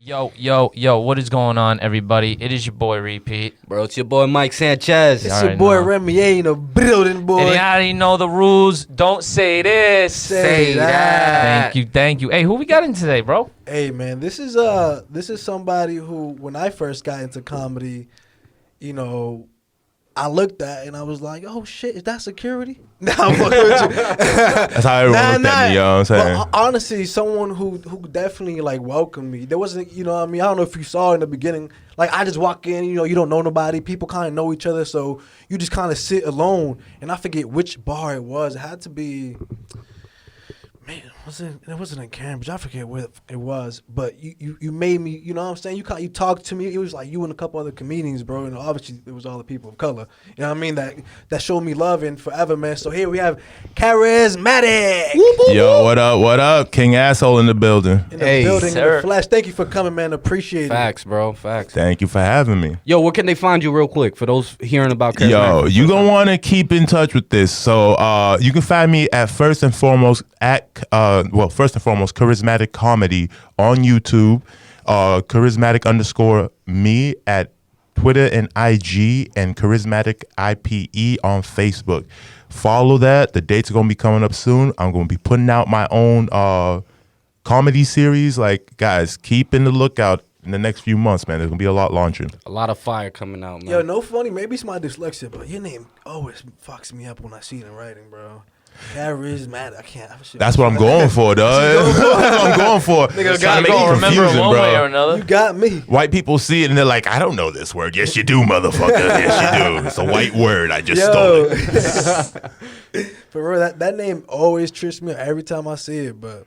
Yo, what is going on, everybody? It is your boy, Repeat. Bro, it's your boy, Mike Sanchez. It's your boy, Remy A in the building, boy. And you already know the rules. Don't say this. Say that. Thank you. Hey, who we got in today, bro? Hey, man, this is somebody who, when I first got into comedy, I looked at and I was like, oh, shit, is that security? Nah, I'm fucking with you. That's how everyone looked at me, you know what I'm saying? But honestly, someone who definitely, welcomed me. There wasn't, I don't know if you saw in the beginning. I just walk in, you don't know nobody. People kind of know each other, so you just kind of sit alone. And I forget which bar it was. It had to be... Man, it wasn't in Cambridge. I forget where it was, but you made me. You know what I'm saying? You talked to me. It was like you and a couple other comedians, bro. And obviously it was all the people of color. You know what I mean? That showed me love and forever, man. So here we have Karizmatik. Yo, what up? King Asshole in the building. In the flesh. Thank you for coming, man. Appreciate it. Facts, bro. Facts. Thank you for having me. Yo, where can they find you real quick for those hearing about Karizmatik? Yo, you gonna want to keep in touch with this. So you can find me at first and foremost Karizmatik Comedy on YouTube, Karizmatik_me at Twitter and IG, and Karizmatik IPE on Facebook. Follow that. The dates are going to be coming up soon. I'm going to be putting out my own comedy series. Guys, keep in the lookout in the next few months, man. There's going to be a lot launching. A lot of fire coming out, man. Yo, no funny. Maybe it's my dyslexia, but your name always fucks me up when I see it in writing, bro. Charismatic. I can't. That's what I'm going for, dog. That's what I'm going for. Nigga gotta go remember it one way or another. You got me. White people see it and they're like, I don't know this word. Yes, you do, motherfucker. Yes, you do. It's a white word. I just stole it. For real, that name always trips me every time I see it, but...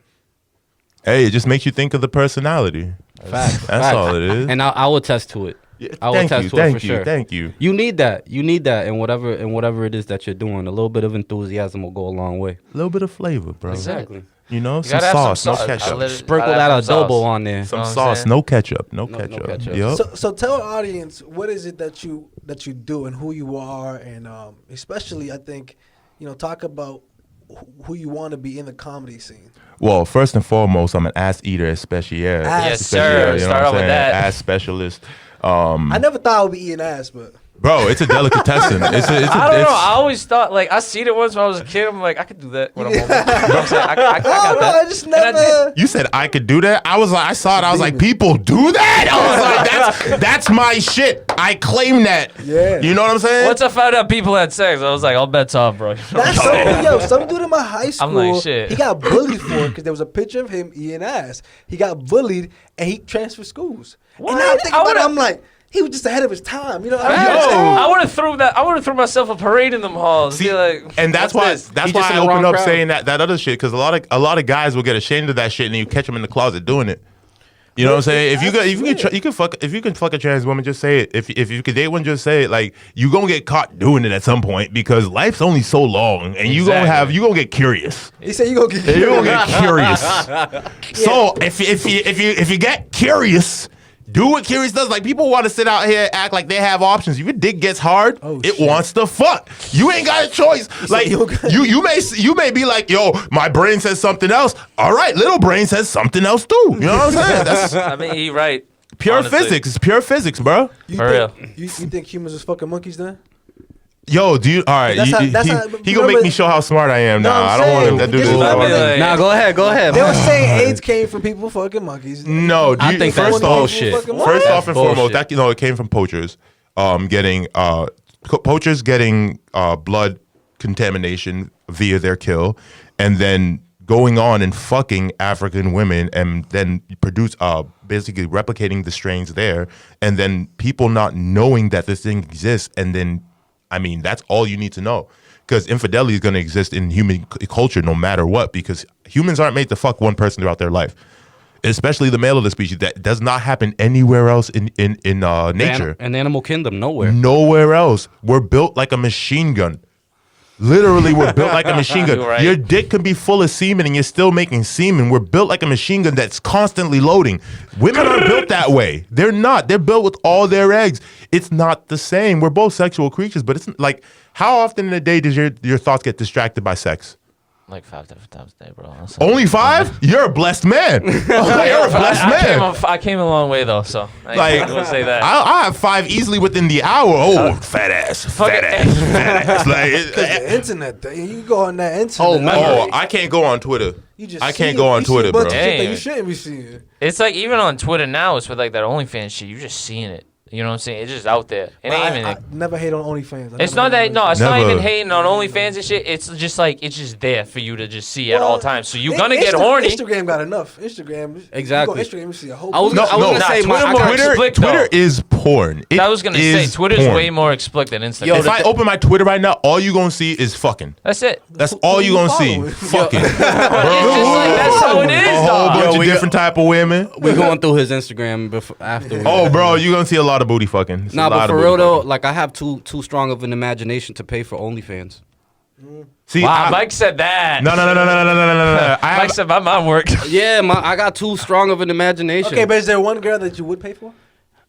Hey, it just makes you think of the personality. Fact. That's all it is. And I will attest to it. Yeah, I will attest to it for sure. Thank you. You need that. You need that in whatever it is that you're doing. A little bit of enthusiasm will go a long way. A little bit of flavor, bro. Exactly. Some sauce, no ketchup. Sprinkle that adobo on there. Some sauce, no ketchup. No ketchup. Yep. So tell our audience, what is it that you do and who you are, and especially, I think, talk about who you want to be in the comedy scene. Well, first and foremost, I'm an ass eater, especially. Yes, sir. Start off with that. Ass specialist. I never thought I would be eating ass, but... Bro, it's a delicatessen. I don't know. I always thought, I seen it once when I was a kid. I'm like, I could do that when I'm older. You know what I'm saying? I got that. I just never... You said I could do that? I was like, I saw it. I was like, people do that? I was like, that's my shit. I claim that. Yeah. You know what I'm saying? Once I found out people had sex, I was like, all bets off, bro. Some dude in my high school, I'm like, shit. He got bullied for it because there was a picture of him eating ass. He got bullied and he transferred schools. What? And now I think about it, I'm like... He was just ahead of his time, I would have threw that. I would have threw myself a parade in them halls. See, and that's why I opened up saying that other shit, because a lot of guys will get ashamed of that shit, and then you catch them in the closet doing it. You know what I'm saying? If you can fuck a trans woman, just say it. If you can date one, just say it. You gonna get caught doing it at some point, because life's only so long, and you gonna get curious. He said you gonna get curious. You gonna get curious. So if you get curious. Do what curious does. People want to sit out here and act like they have options. If your dick gets hard, it wants to fuck. You ain't got a choice. You may be like, yo, my brain says something else. All right, little brain says something else too. You know what I'm saying? He's right. Pure physics. It's pure physics, bro. For real. You think humans is fucking monkeys then? Yo, do you? All right, he gonna make me show how smart I am now. I don't want him to do this. Nah, go ahead. They were saying AIDS came from people fucking monkeys. No, I think that's bullshit. First off and foremost, it came from poachers, getting blood contamination via their kill, and then going on and fucking African women, and then basically replicating the strains there, and then people not knowing that this thing exists, and then. That's all you need to know, because infidelity is going to exist in human culture no matter what, because humans aren't made to fuck one person throughout their life, especially the male of the species. That does not happen anywhere else in nature. In the animal kingdom, nowhere. Nowhere else. We're built like a machine gun. Literally, we're built like a machine gun. Right. Your dick can be full of semen and you're still making semen. We're built like a machine gun that's constantly loading. Women aren't built that way. They're not. They're built with all their eggs. It's not the same. We're both sexual creatures, but it's how often in a day does your thoughts get distracted by sex? like 5 different times a day, bro. Honestly. Only 5? You're a blessed man. You're a blessed man. I came a long way though, so I will say that. I have 5 easily within the hour. Oh, fat ass. Like, The internet, you go on that internet. I can't go on Twitter. I can't see go it. on You see Twitter, a bunch bro. of shit that you Damn. shouldn't be seeing. It's like even on Twitter now, it's with like that OnlyFans shit. You just seeing it. You know what I'm saying? It's just out there. It ain't even. I never hate on OnlyFans. It's not that. No, it's not Never. even hating on OnlyFans and shit. It's just like it's just there for you to just see at all times. So you're gonna get horny. Instagram got enough. Instagram. Exactly. You go Instagram, you see a whole. I was bunch. gonna say Twitter is porn. I was gonna say Twitter's porn. way more explicit than Instagram. If I open my Twitter right now, all you gonna see is fucking. That's it. That's all you gonna see. Fucking. It's just like that's how it is, A whole dog. bunch of we different type of women. We going through his Instagram after. Oh, bro, you gonna see a lot of booty fucking. It's a Nah, lot but of for booty real though, fucking. like I have too strong of an imagination to pay for OnlyFans. See, Wow, Mike said that. No. Mike said my mom worked. Yeah, I got too strong of an imagination. Okay, but is there one girl that you would pay for?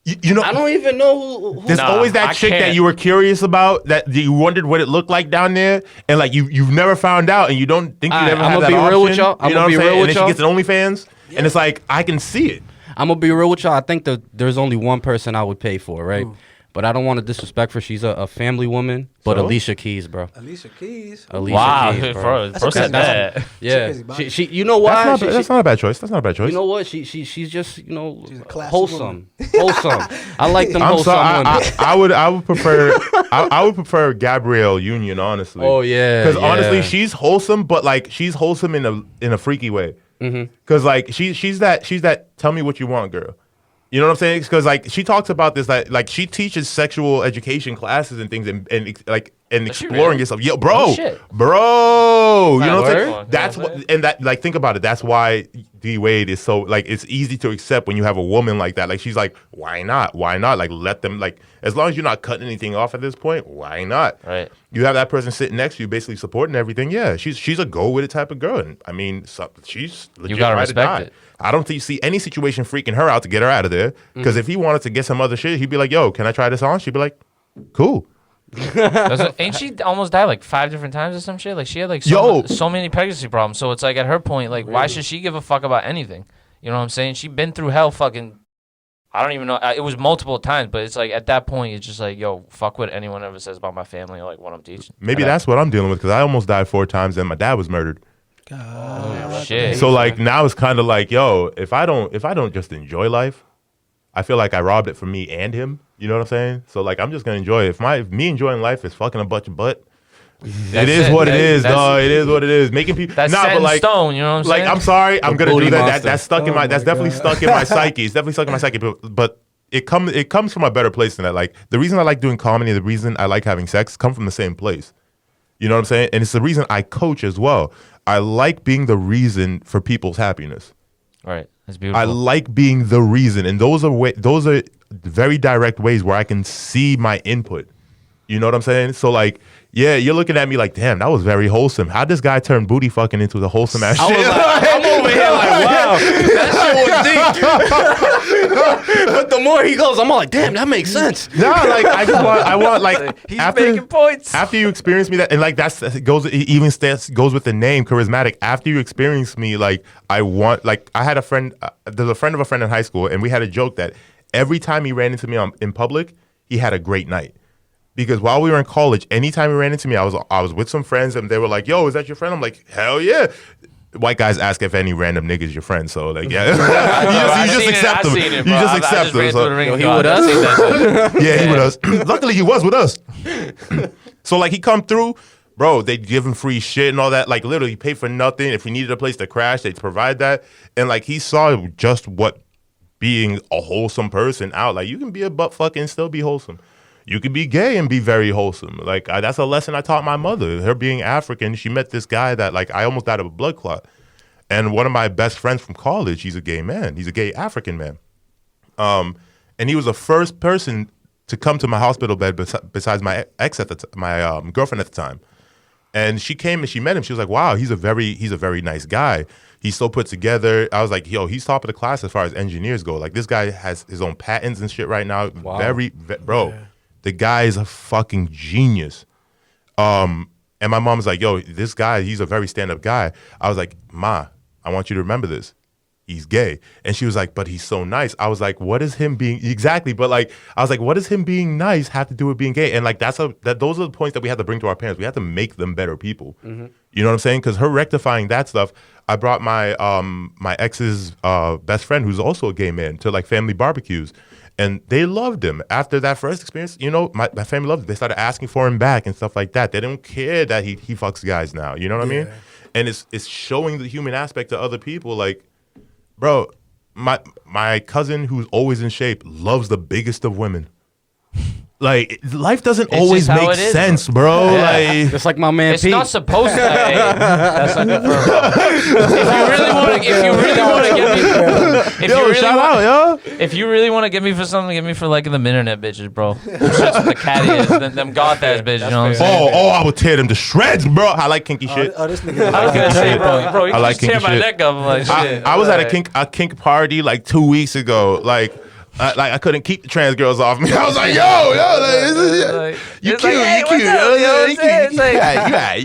You know, I don't even know who there's Nah, always that I chick that can't. you were curious about, that you wondered what it looked like down there, and like you've never found out, and you don't think you Alright, ever I'ma had that be option. real with y'all. You know I'ma what I'm be saying? real And with then she y'all. gets an OnlyFans, and it's like I can see it. I'm gonna be real with y'all. I think that there's only one person I would pay for, right? But I don't want to disrespect her. She's a family woman, but So? Alicia Keys, bro. Alicia Keys. Alicia Wow, Keys, bro, That's bro a said crazy that. Yeah, crazy body. she you know why? That's not a bad choice. That's not a bad choice. You know what? She's just She's a classy wholesome, wholesome. I like them I'm wholesome sorry. women. I would prefer I would prefer Gabrielle Union, honestly. Oh yeah, Because honestly, yeah. she's wholesome, but like she's wholesome in a freaky way. Mm-hmm. Because like she's that tell me what you want girl. You know what I'm saying? Because like she talks about this, like she teaches sexual education classes and things, and Does she exploring really? yourself. Yo, bro, Oh, shit. bro, you know what I'm Word? saying? That's You know what I'm what, and that like think about it. That's why D Wade is so like it's easy to accept when you have a woman like that. Like she's like, why not? Why not? Like let them like as long as you're not cutting anything off at this point, why not? Right. You have that person sitting next to you, basically supporting everything. Yeah, she's a go with it type of girl, and I mean, she's legit gotta ride or respect die. it. I don't see any situation freaking her out to get her out of there. Because if he wanted to get some other shit, he'd be like, "Yo, can I try this on?" She'd be like, "Cool." Ain't she almost died like 5 different times or some shit? Like she had like Yo. so many pregnancy problems. So it's like at her point, like why should she give a fuck about anything? You know what I'm saying? She been through hell fucking. I don't even know. It was multiple times, but it's like at that point, it's just like, yo, fuck what anyone ever says about my family or like what I'm teaching. Maybe that's what I'm dealing with because I almost died 4 times and my dad was murdered. Oh, shit. So like now it's kind of like, yo, if I don't just enjoy life, I feel like I robbed it from me and him. You know what I'm saying? So like I'm just gonna enjoy it. If me enjoying life is fucking a bunch of butt, it is what it is, dog. It is what it is. Making people That's set but in like stone. You know what I'm saying? like I'm sorry, I'm gonna booty do that. monster. That's stuck in my. That's definitely stuck in my psyche. It's definitely stuck in my psyche. But it comes from a better place than that. Like the reason I like doing comedy, the reason I like having sex, come from the same place. You know what I'm saying? And it's the reason I coach as well. I like being the reason for people's happiness. Right. That's beautiful. I like being the reason, and those are very direct ways where I can see my input. You know what I'm saying? So like, yeah, you're looking at me like, damn, that was very wholesome. How'd this guy turn booty fucking into the wholesome ass shit? I'm over here like, wow, that shit was deep. But the more he goes, I'm all like, damn, that makes sense. No, like I want like He's making points. After you experience me that, and like goes with the name Karizmatik. After you experience me, like I want, like I had a friend. There's a friend of a friend in high school, and we had a joke that every time he ran into me in public, he had a great night. Because while we were in college, anytime he ran into me, I was with some friends, and they were like, "Yo, is that your friend?" I'm like, "Hell yeah." White guys ask if any random nigga's your friend, so like, yeah, you just accept them. You just accept them. So. Yo, he with us? Yeah, he with us. Luckily, he was with us. So like, he come through, bro. They give him free shit and all that. Like literally, pay for nothing. If we needed a place to crash, they'd provide that. And like, he saw just what being a wholesome person out. Like, you can be a butt fuck and still be wholesome. You could be gay and be very wholesome. Like that's a lesson I taught my mother. Her being African, she met this guy that like I almost died of a blood clot. And one of my best friends from college, he's a gay man. He's a gay African man. And he was the first person to come to my hospital bed besides my ex at my girlfriend at the time. And she came and she met him. She was like, "Wow, he's a very nice guy. He's so put together." I was like, "Yo, he's top of the class as far as engineers go. Like this guy has his own patents and shit right now. Wow. Bro." Yeah. The guy is a fucking genius. And my mom's like, yo, this guy, he's a very stand-up guy. I was like, Ma, I want you to remember this. He's gay. And she was like, but he's so nice. I was like, what is him being exactly? But like, I was like, what does him being nice have to do with being gay? And like, those are the points that we have to bring to our parents. We have to make them better people. You know what I'm saying? Because her rectifying that stuff, I brought my my ex's best friend, who's also a gay man, to like family barbecues. And they loved him. After that first experience, you know, my family loved him. They started asking for him back and stuff like that. They don't care that he fucks guys now. You know what I mean? And it's showing the human aspect to other people. Like, bro, my cousin who's always in shape loves the biggest of women. Like, life doesn't always make sense, bro. Like, just like my man It's Pete. not supposed to. That's not good for if you really want to get me, if you really want to get me for something, get me for like the internet bitches, bro. Shit's with the catty is, them goth ass bitches. You know what I'm saying? I would tear them to shreds, bro. I like kinky shit. This nigga. I was gonna say, bro, you I like just tear kinky my shit. neck up. I'm like, shit. I was at a kink party like 2 weeks ago. Like I couldn't keep the trans girls off me. I was like, yo, you cute, hey, you what's cute. up? You know what I'm saying? It's like-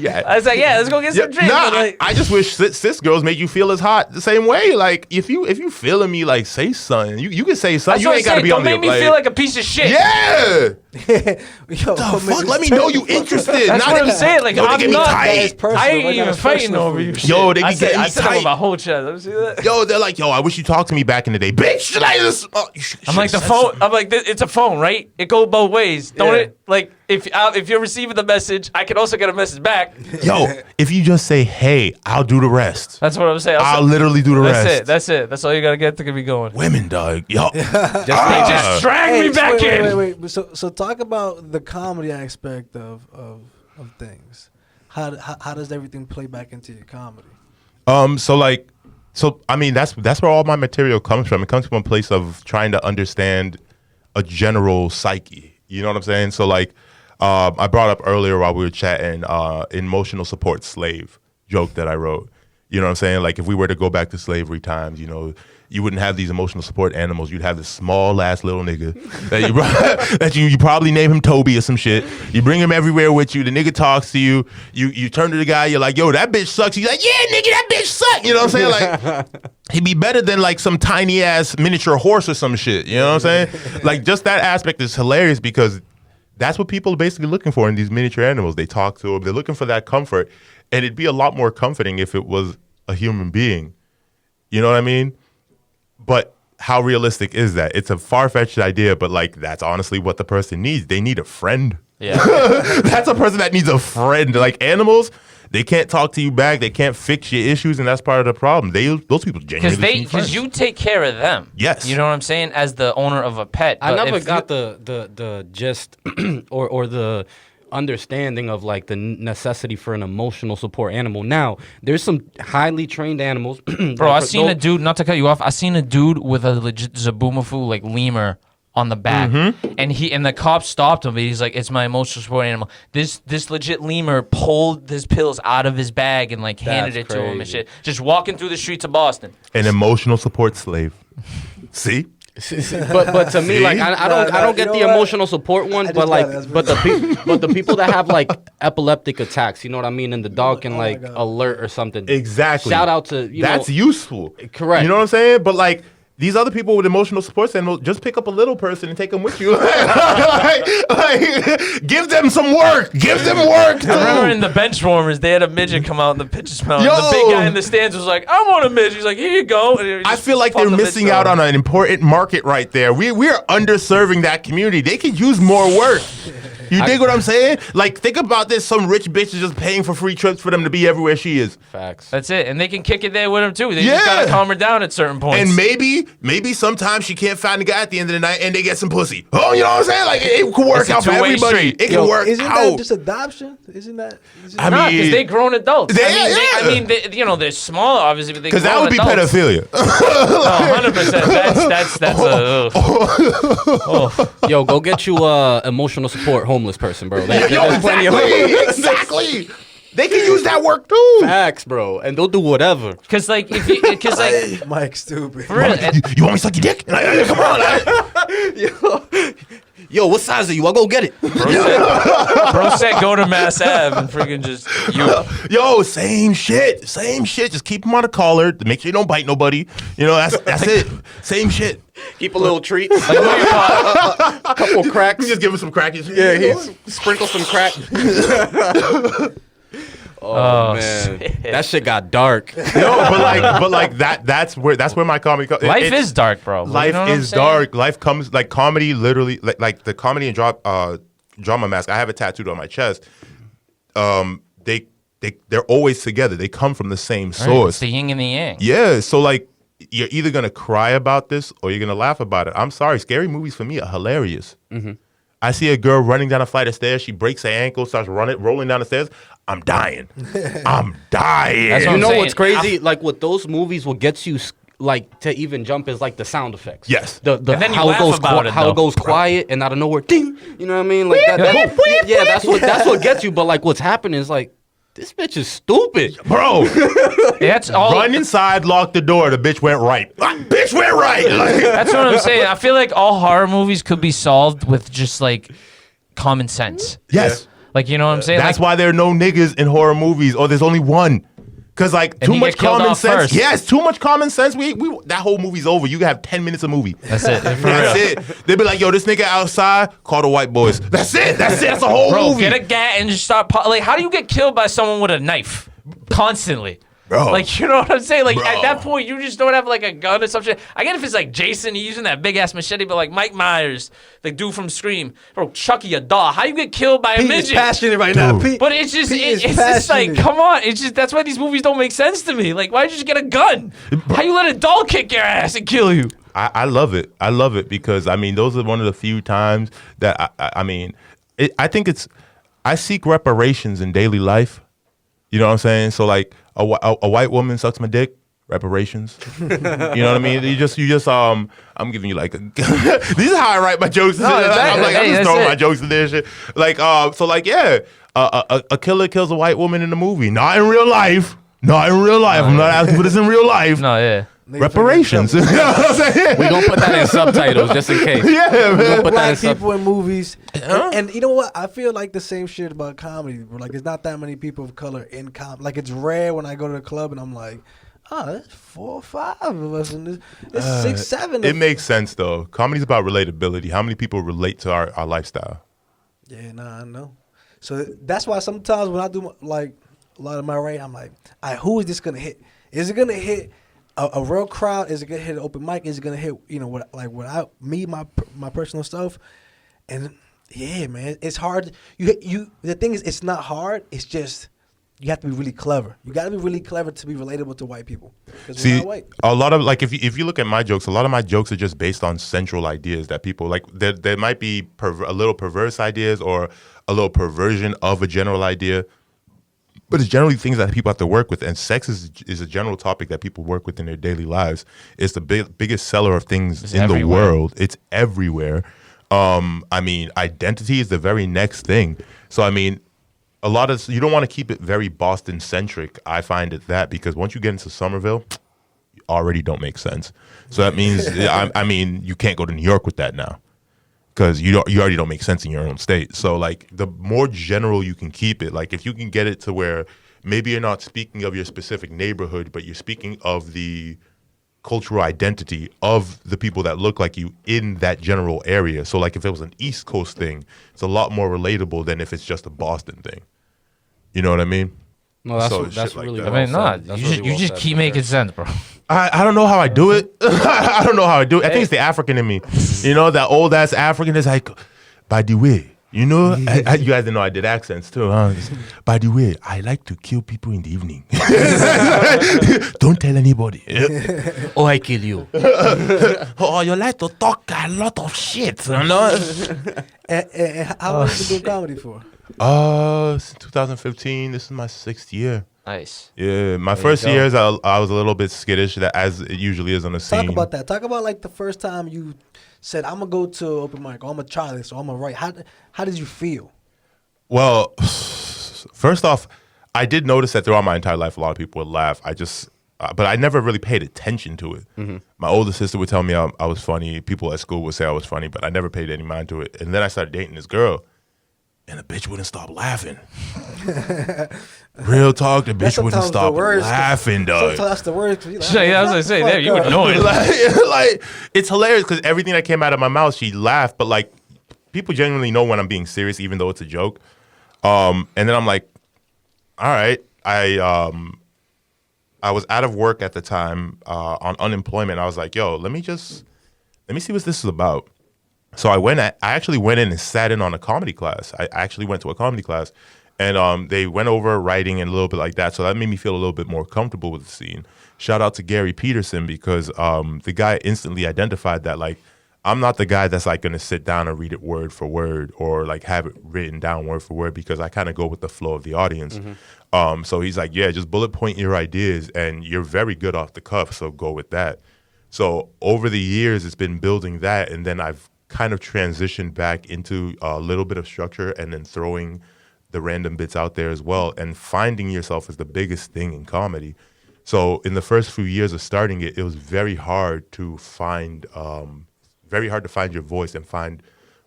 Yeah. I was like, yeah, let's go get some drinks. Nah, But, like, I just wish cis girls make you feel as hot the same way. Like if you feeling me, like say something. You can say something. that's You what I'm ain't gotta saying. be Don't on make the me feel like a piece of shit. yeah. Yo, The fuck? Let me know you interested. That's what I'm saying. Like, Yo, they I'm get me not. tight. I ain't even fighting over you. Shit. Yo, they be I said, getting me I said I'm tight. my whole chest. Let me see that. Yo, they're like, yo, I wish you talked to me back in the day, bitch. Like this. I'm like the phone. I'm like it's a phone, right? It goes both ways, don't it? Like if you're receiving the message, I can also get a message back. Yo, if you just say, hey, I'll do the rest. That's what I'm saying. I'll literally do the rest. That's it. That's all you gotta get to get me going. Women, dog. Yo. Just drag me back in. Wait. So talk about the comedy aspect of things. How does everything play back into your comedy? So I mean that's where all my material comes from. It comes from a place of trying to understand a general psyche. You know what I'm saying? So like I brought up earlier while we were chatting emotional support slave joke that I wrote. You know what I'm saying? Like if we were to go back to slavery times, you know, you wouldn't have these emotional support animals. You'd have this small ass little nigga that you probably name him Toby or some shit. You bring him everywhere with you. The nigga talks to you. You turn to the guy. You're like, yo, that bitch sucks. He's like, yeah, nigga, that bitch sucks. You know what I'm saying? Like he'd be better than like some tiny ass miniature horse or some shit. You know what I'm saying? Like just that aspect is hilarious because that's what people are basically looking for in these miniature animals. They talk to them. They're looking for that comfort. And it'd be a lot more comforting if it was a human being. You know what I mean? But how realistic is that? It's a far-fetched idea, but like that's honestly what the person needs. They need a friend. Yeah. That's a person that needs a friend. Like animals, they can't talk to you back. They can't fix your issues, and that's part of the problem. Those people genuinely Because you take care of them. Yes. You know what I'm saying? As the owner of a pet. I But never if got the gist or the understanding of like the necessity for an emotional support animal. Now, there's some highly trained animals. Bro, I seen a dude, not to cut you off, I seen a dude with a legit Zabumafu, like lemur on the back. And the cop stopped him, but he's like, it's my emotional support animal. This legit lemur pulled his pills out of his bag and like handed it to him and shit. Just walking through the streets of Boston. An emotional support slave. See? but to me, like I don't get the emotional support one, but like the people that have like epileptic attacks, you know what I mean, and the dog can like alert or something. Exactly. Shout out to that's useful. Correct. You know what I'm saying? But like these other people with emotional support animals, just pick up a little person and take them with you. like, give them some work. Give them work. Too. I remember in the bench warmers, they had a midget come out in the pitcher smell. Yo. And the big guy in the stands was like, I want a midget. He's like, here you go. And he I just feel like popped they're the missing midget out on an important market right there. We're underserving that community. They could use more work. You dig what I'm saying? Like, think about this. Some rich bitch is just paying for free trips for them to be everywhere she is. Facts. That's it. And they can kick it there with him, too. They just got to calm her down at certain points. And maybe sometimes she can't find a guy at the end of the night and they get some pussy. Oh, you know what I'm saying? Like, it could work It's a out for two-way everybody. street. It can work Isn't out. that just adoption? Isn't that? I Nah, mean, because they grown adults. I mean, you know, they're smaller, obviously, but they because that would be adults. pedophilia. Oh, 100%. That's a... Yo, go get you a emotional support homeless person, bro. There's plenty of Exactly. They can use that work too. facts, bro, and they'll do whatever. Because, like, Mike, stupid. for real, You want me to suck your dick? Like, come on. Yo, what size are you? I'll go get it. Bro said go to Mass Ave and freaking just Yo, same shit. Just keep them on a collar to make sure you don't bite nobody. You know, that's it. Same shit. Keep a little treat. A couple of cracks. Just give him some crackers. Yeah, sprinkle some crack. Oh man, that shit got dark. No, but like that's where my comedy comes. Life is dark, bro. Life is dark. Life comes like comedy. Literally, like the comedy and drama mask. I have it tattooed on my chest. They're always together. They come from the same source. Right, it's the yin and the yang. Yeah. So like, you're either gonna cry about this or you're gonna laugh about it. I'm sorry, scary movies for me are hilarious. Mm-hmm. I see a girl running down a flight of stairs. She breaks her ankle, starts rolling down the stairs. I'm dying. I'm dying. That's what You I'm know saying. what's crazy? Like with those movies, what gets you like to even jump is like the sound effects. Yes. The And then you how it laugh goes about it, how though. it goes quiet and out of nowhere, ding. You know what I mean? Like that's what gets you. But like what's happening is like this bitch is stupid, Bro, That's all. run inside, lock the door. The bitch went right. Bitch went right. Like, That's what I'm saying. I feel like all horror movies could be solved with just like common sense. yes. Like, you know what I'm saying? That's like, why there are no niggas in horror movies, or there's only one. Cause like And too he much get killed common off sense. first. Yes, too much common sense. We that whole movie's over. You can have 10 minutes of movie. That's it. For That's real. it. They be like, yo, this nigga outside, call the white boys. That's it. That's the whole Bro, movie. get a gat and just start. Like, how do you get killed by someone with a knife constantly? Bro. Like, you know what I'm saying? Like, Bro. at that point, you just don't have, like, a gun or something. I get if it's, like, Jason, he's using that big-ass machete, but, like, Mike Myers, the dude from Scream, bro, Chucky, a doll. How you get killed by a Pete is midget? passionate right now. Pete, But it's just, Pete is it's just like, passionate. come on. It's just, that's why these movies don't make sense to me. Like, why'd you just get a gun? How you let a doll kick your ass and kill you? I love it. I love it because I mean those are one of the few times that I think I seek reparations in daily life. You know what I'm saying? So like a white woman sucks my dick, reparations. You know what I mean? You just I'm giving you like this is how I write my jokes. And shit. I'm just throwing my jokes in there and shit. Like so like yeah, a killer kills a white woman in the movie, not in real life. Not in real life. I'm not asking for this in real life. No, yeah. Reparations. You know what I'm saying? We gonna put that in subtitles just in case. Yeah, man. Put that Black in sub- people in movies, and you know what? I feel like the same shit about comedy. Bro. Like, there's not that many people of color in comedy. Like, it's rare when I go to the club and I'm like, oh, there's 4 or 5 of us in this. There's 6, 7. It makes sense though. Comedy's about relatability. How many people relate to our lifestyle? Yeah, nah, I know. So that's why sometimes when I do like a lot of my writing, I'm like, all right, who is this gonna hit? Is it gonna hit a real crowd? Is it gonna hit an open mic? Is it gonna hit my personal stuff? And yeah, man, it's hard. You the thing is, it's not hard. It's just you have to be really clever. You got to be really clever to be relatable to white people. See, we're not white. a lot of like if you look at my jokes, a lot of my jokes are just based on central ideas that people like. There might be a little perverse ideas or a little perversion of a general idea. But it's generally things that people have to work with, and sex is a general topic that people work with in their daily lives. It's the biggest seller of things in the world. It's everywhere. I mean, identity is the very next thing. So, I mean, you don't want to keep it very Boston-centric. I find it that because once you get into Somerville, you already don't make sense. So that means, I mean, you can't go to New York with that now. Because you already don't make sense in your own state. So like the more general you can keep it, like if you can get it to where maybe you're not speaking of your specific neighborhood, but you're speaking of the cultural identity of the people that look like you in that general area. So like if it was an East Coast thing, it's a lot more relatable than if it's just a Boston thing. You know what I mean? No, that's So that's shit like really. that. I mean, well nah, said. That's you really just, you well just said, keep for making sure. sense, bro. I don't know how I do it. I don't know how I do it. I think it's the African in me. You know, that old ass African is like, by the way, you know, you guys didn't know I did accents too, huh? By the way, I like to kill people in the evening. Don't tell anybody. Oh, I kill you. Oh, you like to talk a lot of shit, you know? And how long have you been doing comedy for? Since 2015, this is my 6th year. Nice. Yeah, my There first you go. years, I was a little bit skittish, that as it usually is on the scene. Talk about that. Talk about like the first time you said, I'm gonna go to open mic, or I'm gonna try this, or I'm gonna write. How did you feel? Well, first off, I did notice that throughout my entire life, a lot of people would laugh. but I never really paid attention to it. My older sister would tell me I was funny. People at school would say I was funny, but I never paid any mind to it. And then I started dating this girl, and the bitch wouldn't stop laughing. Real talk, the bitch wouldn't stop laughing, dog. Sometimes that's the worst. Like, Yeah, I was gonna say, there you would know it. like, it's hilarious because everything that came out of my mouth, she laughed. But like, people genuinely know when I'm being serious, even though it's a joke. And then I'm like, all right, I was out of work at the time on unemployment. I was like, yo, let me see what this is about. So I actually went in and sat in on a comedy class. I actually went to a comedy class, and they went over writing and a little bit like that. So that made me feel a little bit more comfortable with the scene. Shout out to Gary Peterson because the guy instantly identified that, like, I'm not the guy that's like going to sit down and read it word for word or like have it written down word for word because I kind of go with the flow of the audience. So he's like, yeah, just bullet point your ideas and you're very good off the cuff, so go with that. So over the years, it's been building that, and then I've kind of transitioned back into a little bit of structure and then throwing the random bits out there as well, and finding yourself is the biggest thing in comedy. So in the first few years of starting it, it was very hard to find your voice and find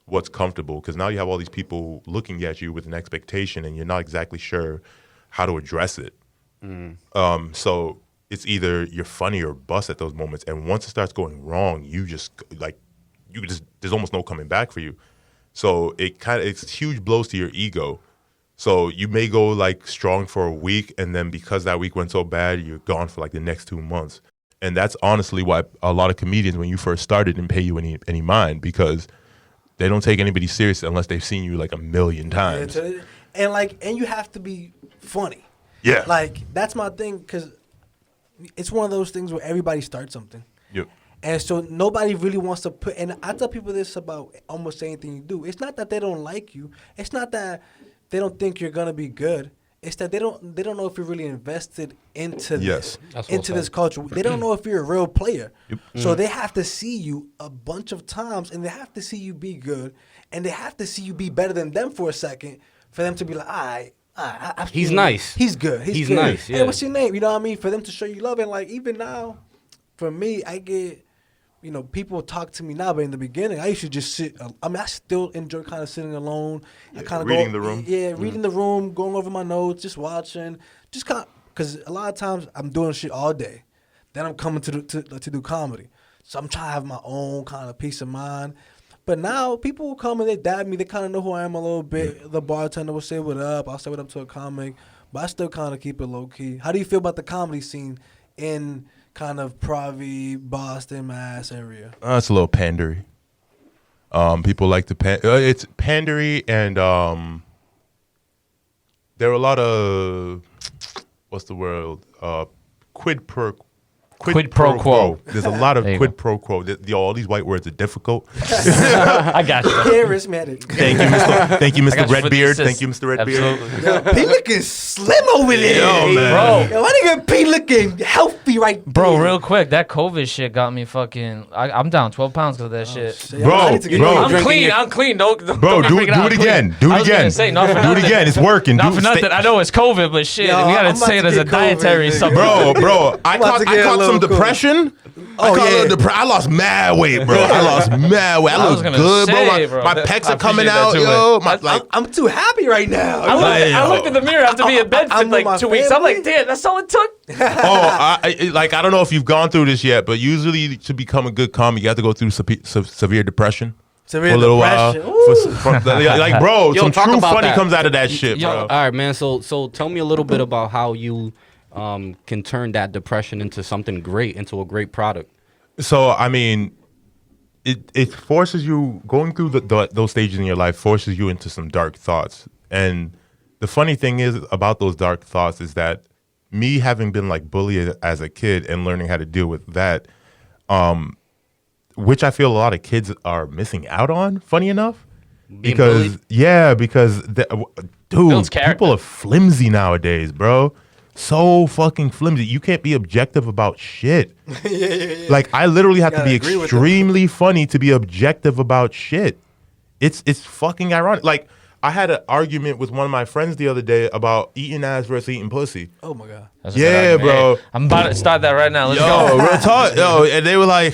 what's comfortable, because now you have all these people looking at you with an expectation and you're not exactly sure how to address it. So it's either you're funny or bust at those moments, and once it starts going wrong, there's almost no coming back for you. So it's huge blows to your ego. So you may go like strong for a week, and then because that week went so bad, you're gone for like the next 2 months. And that's honestly why a lot of comedians, when you first started, didn't pay you any mind, because they don't take anybody serious unless they've seen you like a million times. And you have to be funny. Yeah. Like, that's my thing, because it's one of those things where everybody starts something. Yep. And so nobody really wants to put, and I tell people this about almost anything you do. It's not that they don't like you. It's not that they don't think you're going to be good. It's that they don't know if you're really invested into this culture. They don't know if you're a real player. Yep. So they have to see you a bunch of times, and they have to see you be good, and they have to see you be better than them for a second for them to be like, all right, he's nice. He's good. He's good. nice. Yeah. Hey, what's your name? You know what I mean? For them to show you love. And like, even now, for me, I get, people talk to me now, but in the beginning, I used to just sit. I still enjoy kind of sitting alone. I kind of reading the room. Yeah, reading the room, going over my notes, just watching, just kind of, because a lot of times I'm doing shit all day. Then I'm coming to do comedy, so I'm trying to have my own kind of peace of mind. But now people will come and they dab me. They kind of know who I am a little bit. Yeah. The bartender will say what up. I'll say what up to a comic, but I still kind of keep it low key. How do you feel about the comedy scene in kind of Pravi, Boston, Mass area? It's a little pandery. People like to it's pandery, and there are a lot of what's the word? Quid pro quo. There's a lot of quid pro quo. All these white words are difficult. I got you. Charismatic. Thank you, Mr. Redbeard. Thank you, Mr. Redbeard. Yo, P looking slim over there. Yo, man. Yo, why nigga P looking healthy right there? Bro, real quick, that COVID shit got me fucking. I'm down 12 pounds because of that shit. Bro, I'm clean. Don't do it again. Do it again. Do it again. It's working. Not for nothing. I know it's COVID, but shit, we gotta say it as a dietary supplement. Bro, I caught some depression. I lost mad weight, bro. I look good, bro. My pecs are coming out, yo. I'm too happy right now. I looked in the mirror after being in bed for like 2 weeks. I'm like, damn, that's all it took. I don't know if you've gone through this yet, but usually to become a good comic, you have to go through severe depression. For a little while. Bro, some true funny comes out of that shit, bro. All right, man. So tell me a little bit about how you can turn that depression into something great, into a great product. So, I mean, it forces you, going through those stages in your life forces you into some dark thoughts. And the funny thing is about those dark thoughts is that me having been like bullied as a kid and learning how to deal with that, which I feel a lot of kids are missing out on, funny enough. Because people are flimsy nowadays, bro. So fucking flimsy. You can't be objective about shit. Yeah. Like, I literally have to be extremely funny to be objective about shit. It's fucking ironic. Like, I had an argument with one of my friends the other day about eating ass versus eating pussy. Oh my god. Yeah, bro. Hey, I'm about to start that right now. Let's Yo, go. real talk. Yo, and they were like,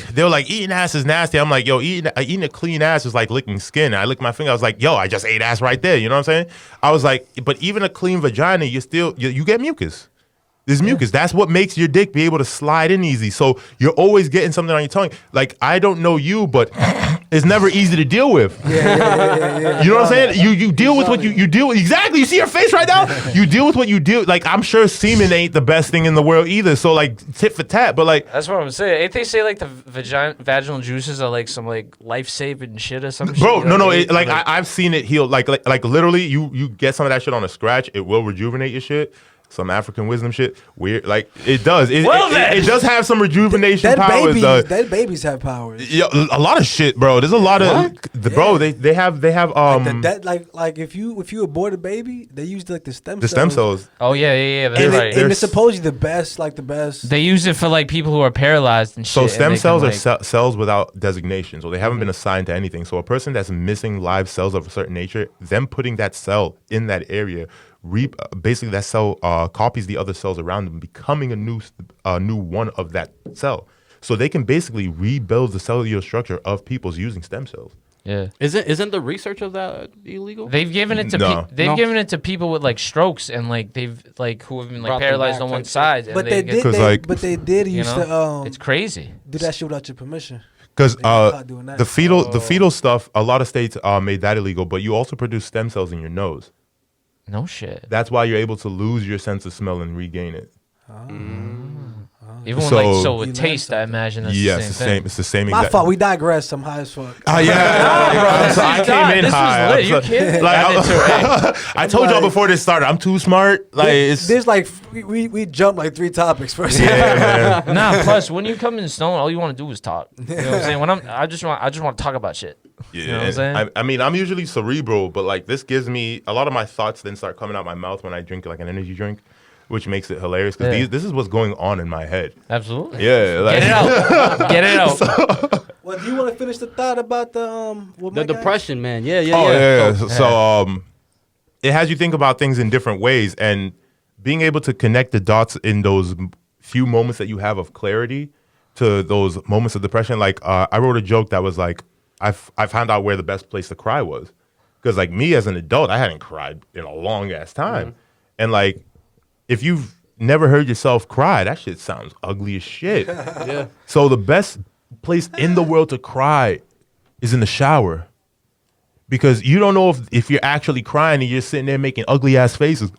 eating ass is nasty. I'm like, yo, eating a clean ass is like licking skin. I licked my finger. I was like, yo, I just ate ass right there. You know what I'm saying? I was like, but even a clean vagina, you get mucus. There's mucus. That's what makes your dick be able to slide in easy. So you're always getting something on your tongue. Like, I don't know you, but it's never easy to deal with. Yeah. You know what I'm saying? You deal with what you deal with. Exactly. You see your face right now? You deal with what you deal. Like, I'm sure semen ain't the best thing in the world either. So, like, tit for tat. But, like. That's what I'm saying. Ain't they say, like, the vaginal juices are, like, some, like, life-saving shit or something? Bro, no. I've seen it heal. Like literally, you get some of that shit on a scratch. It will rejuvenate your shit. Some African wisdom shit. Weird. Like, it does. It does have some rejuvenation powers. Dead babies have powers. Yeah, a lot of shit, bro. There's a lot of bro. They have like if you abort a baby, they use like the stem cells. Oh yeah. That's and right. And it's supposedly the best. They use it for like people who are paralyzed and shit. So stem cells are cells without designation, so they haven't been assigned to anything. So a person that's missing live cells of a certain nature, them putting that cell in that area. Basically, that cell copies the other cells around them, becoming a new one of that cell. So they can basically rebuild the cellular structure of people's using stem cells. Yeah, isn't the research of that illegal? They've given it to given it to people with like strokes and like who have been like paralyzed on one side. But they did used to. It's crazy. Do that shit without your permission. Because the fetal stuff, a lot of states made that illegal. But you also produce stem cells in your nose. No shit. That's why you're able to lose your sense of smell and regain it. Even with taste, I imagine that's the same thing. It's the same My exact. fault. We digress. I'm high as fuck. I came in high. You kidding? I told y'all before this started, I'm too smart. Like there's like we jumped like 3 topics first. Nah. Plus, when you come in stone, all you want to do is talk. You know what I'm saying? When I just want to talk about shit. Yeah, you know what I'm saying? I mean, I'm usually cerebral, but like this gives me a lot of my thoughts then start coming out my mouth when I drink like an energy drink, which makes it hilarious because this is what's going on in my head. Absolutely. Yeah, like, get it out. Well, do you want to finish the thought about the depression, man? Yeah. So it has you think about things in different ways, and being able to connect the dots in those few moments that you have of clarity to those moments of depression. Like I wrote a joke that was like, I found out where the best place to cry was, because like me as an adult, I hadn't cried in a long ass time, and like if you've never heard yourself cry, that shit sounds ugly as shit. Yeah. So the best place in the world to cry is in the shower, because you don't know if you're actually crying and you're sitting there making ugly ass faces.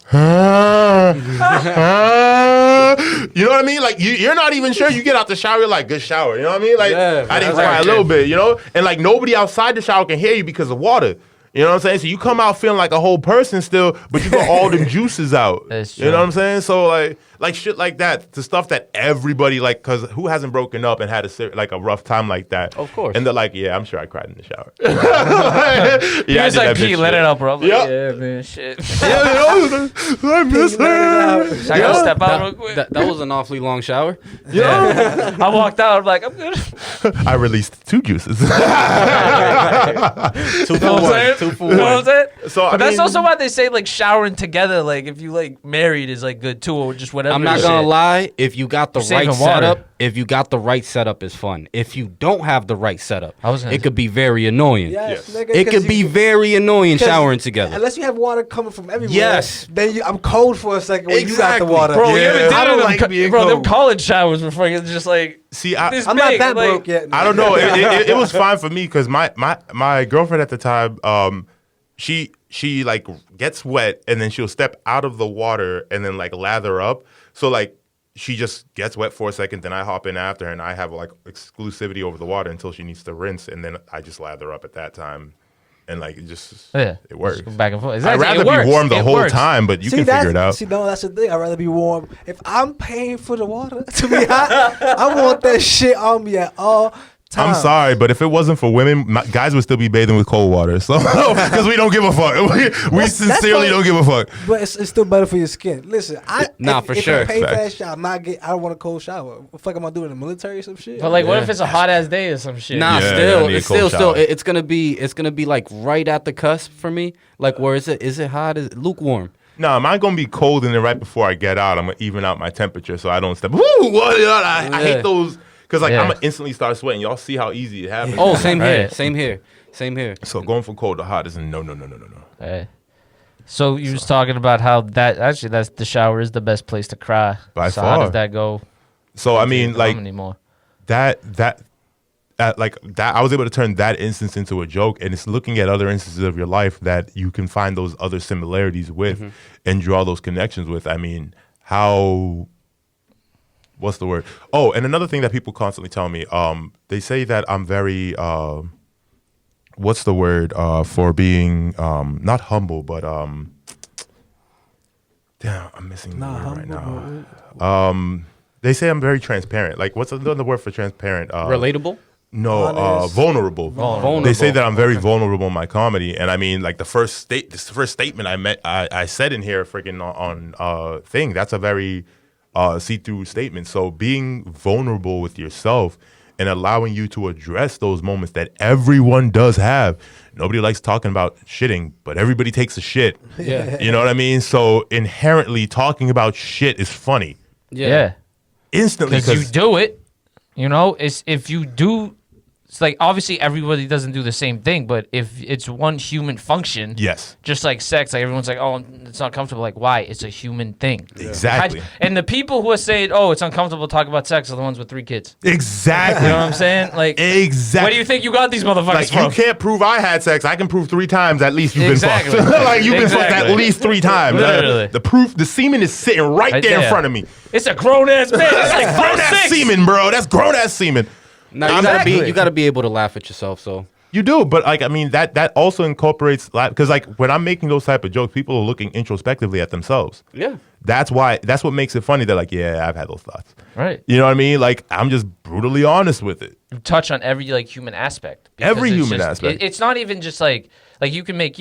You know what I mean? Like you're not even sure. You get out the shower, you're like, good shower. You know what I mean? Like I didn't cry a little bit, you know? And like nobody outside the shower can hear you because of water. You know what I'm saying? So you come out feeling like a whole person still, but you got all them juices out. That's true. You know what I'm saying? So like shit like that, the stuff that everybody like, because who hasn't broken up and had a rough time like that? Of course. And they're like, yeah, I'm sure I cried in the shower. He was like, Pete, let it out, bro. Like, yeah, man, shit. I miss her. So I gotta step out real quick. That was an awfully long shower. Yeah. I walked out. I'm like, I'm good. I released 2 juices. 2 for 1. 2 for 1. You know what I'm saying? So but that's also why they say like showering together, like if you like married is like good too, or just whatever. I'm not gonna lie, if you got the right setup, it's fun. If you don't have the right setup, it could be very annoying. Yes. Nigga, it could be very annoying showering together. Unless you have water coming from everywhere. Yes. Then I'm cold for a second when you got the water. Bro, you ever did I don't like being cold. Them college showers were fucking just like. See, I'm not that broke yet. I don't know. It was fine for me because my girlfriend at the time, she like gets wet and then she'll step out of the water and then like lather up. So like she just gets wet for a second, then I hop in after her and I have like exclusivity over the water until she needs to rinse, and then I just lather up at that time. And like it works. Just go back and forth. Exactly. I'd rather be warm the whole time, but you can figure it out. See, no, that's the thing. I'd rather be warm. If I'm paying for the water to be hot, I want that shit on me at all time. I'm sorry, but if it wasn't for women, guys would still be bathing with cold water. So because we don't give a fuck, we sincerely don't give a fuck. But it's still better for your skin. Listen, for sure. If I pay for that shit, I don't want a cold shower. What the fuck am I doing in the military or some shit? But like, what if it's a hot ass day or some shit? Nah, Yeah, it's gonna be like right at the cusp for me. Like, where is it? Is it hot? Is it lukewarm? No, mine gonna be cold, and then right before I get out, I'm gonna even out my temperature so I don't step. Woo! I hate those because like I'm gonna instantly start sweating. Y'all see how easy it happens. Oh, same here. So going from cold to hot is no. Hey. So you was talking about how that's the shower is the best place to cry. By so far. how does that go? So I mean, like anymore? that I was able to turn that instance into a joke, and it's looking at other instances of your life that you can find those other similarities with and draw those connections with. I mean, what's the word? Oh, and another thing that people constantly tell me, they say that I'm very, what's the word for being not humble, but damn, I'm missing the word right now. They say I'm very transparent. Like, what's another word for transparent? Relatable? No, vulnerable. They say that I'm very vulnerable in my comedy, and I mean, like the first statement I said in here, freaking on thing. That's a very see-through statement. So being vulnerable with yourself and allowing you to address those moments that everyone does have. Nobody likes talking about shitting, but everybody takes a shit. Yeah. You know what I mean? So inherently, talking about shit is funny. Yeah. Instantly, Because you do it. You know, if you do. It's like obviously everybody doesn't do the same thing, but if it's one human function, yes, just like sex, like everyone's like, oh, it's not comfortable. Like, why? It's a human thing. Exactly. And the people who are saying, oh, it's uncomfortable to talk about sex are the ones with 3 kids. Exactly. You know what I'm saying? Like, exactly. Where do you think you got these motherfuckers like, from? You can't prove I had sex. I can prove 3 times at least you've been fucked. Like you've been fucked at least 3 times. Literally. The proof, the semen is sitting right there in front of me. It's a grown ass man. It's like grown ass semen, bro. That's grown ass semen. No, you gotta be able to laugh at yourself. So you do, but like I mean that also incorporates because like when I'm making those type of jokes, people are looking introspectively at themselves. Yeah, that's what makes it funny. They're like, yeah, I've had those thoughts. Right. You know what I mean? Like I'm just brutally honest with it. You touch on every like human aspect. Every human aspect. It's not even just like you can make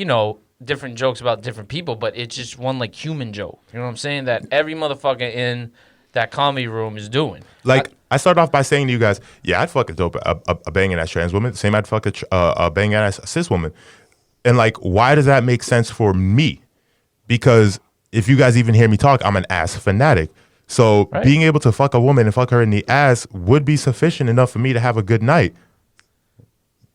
different jokes about different people, but it's just one like human joke. You know what I'm saying? That every motherfucker in that comedy room is doing. Like I start off by saying to you guys, yeah, I'd fuck a banging ass trans woman. Same, I'd fuck a banging ass cis woman. And like, why does that make sense for me? Because if you guys even hear me talk, I'm an ass fanatic. So being able to fuck a woman and fuck her in the ass would be sufficient enough for me to have a good night.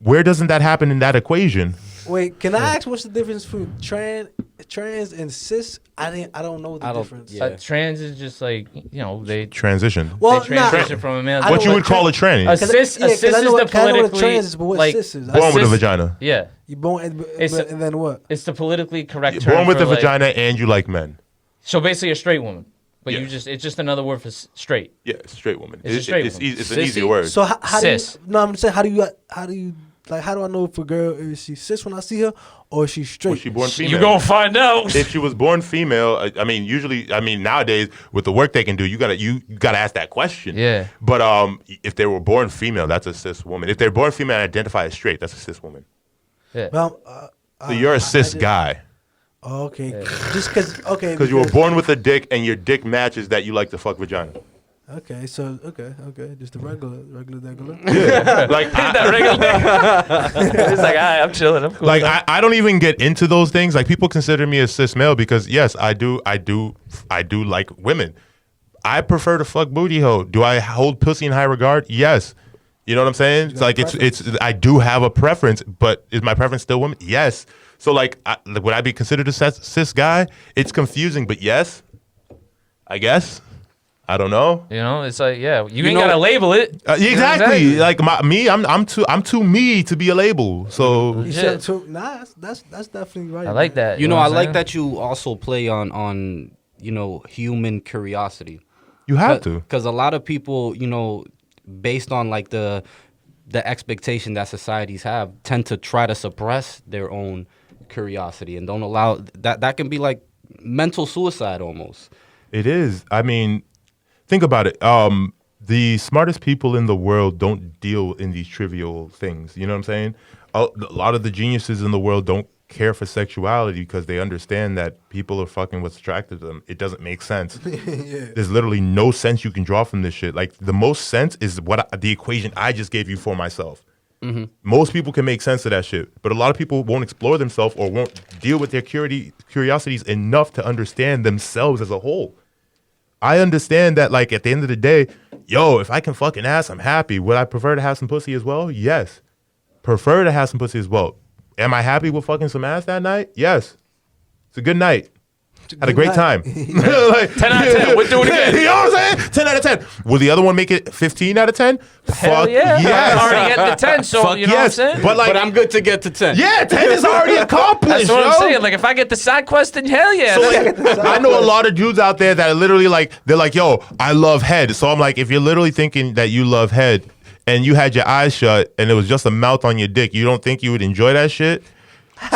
Where doesn't that happen in that equation? Wait, can I ask what's the difference between trans and cis? I don't know the difference. Yeah. Trans is just like they transition. Well, they transition from a male. What you would call a tranny? A cis is the politically trans is, but what like cis is? Born with a vagina. Yeah. You born and then what? It's the politically correct You're term. born with for a vagina and you like men. So basically a straight woman. But Yeah. it's just another word for straight. Yeah, straight woman. It's a straight woman. It's an easier word. So how do you, Cis. no, I'm saying how do you like how do I know if a girl is she cis when I see her or is she straight? Was she born female? You gonna find out. If she was born female, I mean, nowadays with the work they can do, you gotta ask that question. Yeah. But if they were born female, that's a cis woman. If they're born female and identify as straight, that's a cis woman. Yeah. Well, So you're a cis guy. Oh, okay. Just because You were born with a dick and your dick matches that you like to fuck vagina. Okay, so okay, just the regular. Yeah. Like that regular. It's like, I'm chilling. I'm cool. Like I don't even get into those things. Like people consider me a cis male because yes, I do like women. I prefer to fuck booty hole. Do I hold pussy in high regard? Yes. You know what I'm saying? It's like it's I do have a preference, but is my preference still women? Yes. So like would I be considered a cis guy? It's confusing, but yes. I guess. I don't know. It's like, you ain't gotta label it. Exactly. Like I'm too me to be a label. So nah, that's definitely right. I like that. I like that you also play on human curiosity. You have to, because a lot of people, based on like the expectation that societies have, tend to try to suppress their own curiosity and don't allow that can be like mental suicide almost. It is. I mean, think about it. the smartest people in the world don't deal in these trivial things. You know what I'm saying? A lot of the geniuses in the world don't care for sexuality because they understand that people are fucking what's attracted to them. It doesn't make sense. There's literally no sense you can draw from this shit. Like, the most sense is the equation I just gave you for myself. Most people can make sense of that shit, but a lot of people won't explore themselves or won't deal with their curiosities enough to understand themselves as a whole. I understand that, like, at the end of the day, yo, if I can fucking ass, I'm happy. Would I prefer to have some pussy as well? Yes. Prefer to have some pussy as well. Am I happy with fucking some ass that night? Yes. It's a good night. Had a great time. Like, 10 out of 10. We'll do it again. You know what I'm saying? 10 out of 10. Will the other one make it 15 out of 10? Hell Fuck yeah. yes. I'm already getting to 10, so Fuck you know what I'm yes. saying? But I'm good to get to 10. Yeah, 10 is already accomplished. That's what I'm yo. saying. Like, if I get the side quest, then hell yeah. So, like, I know a lot of dudes out there that are literally like, they're like, yo, I love head. So I'm like, if you're literally thinking that you love head and you had your eyes shut and it was just a mouth on your dick, you don't think you would enjoy that shit?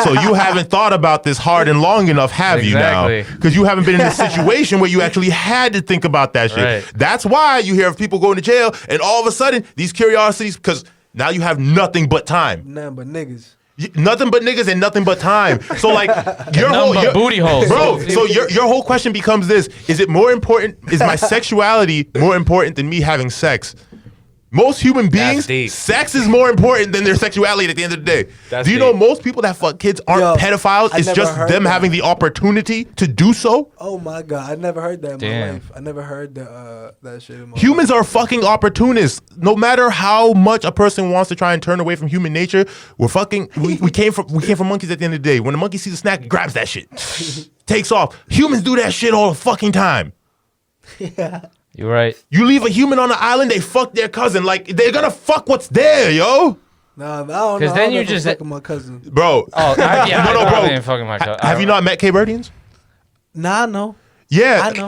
So you haven't thought about this hard and long enough, have you now? Because you haven't been in a situation where you actually had to think about that shit. Right. That's why you hear of people going to jail and all of a sudden these curiosities, because now you have nothing but time. Nothing but niggas. Nothing but niggas and nothing but time. So like your booty holes, bro. So your whole question becomes this: is it more important? Is my sexuality more important than me having sex? Most human beings, sex is more important than their sexuality at the end of the day. Do you know most people that fuck kids aren't pedophiles? It's just them having the opportunity to do so. Oh my God, I never heard that in my life. I never heard that shit in my Humans are fucking opportunists. No matter how much a person wants to try and turn away from human nature, we're fucking. We came from monkeys at the end of the day. When the monkey sees a snack, it grabs that shit, takes off. Humans do that shit all the fucking time. Yeah. You're right. You leave a human on an island, they fuck their cousin. Like, they're gonna fuck what's there, yo. Nah, I don't know. Because then you just fucking my cousin. Bro. Oh, yeah. No, bro. Ain't fucking my cousin. Have you not met Cape Verdeans? Nah, no. Yeah, I know.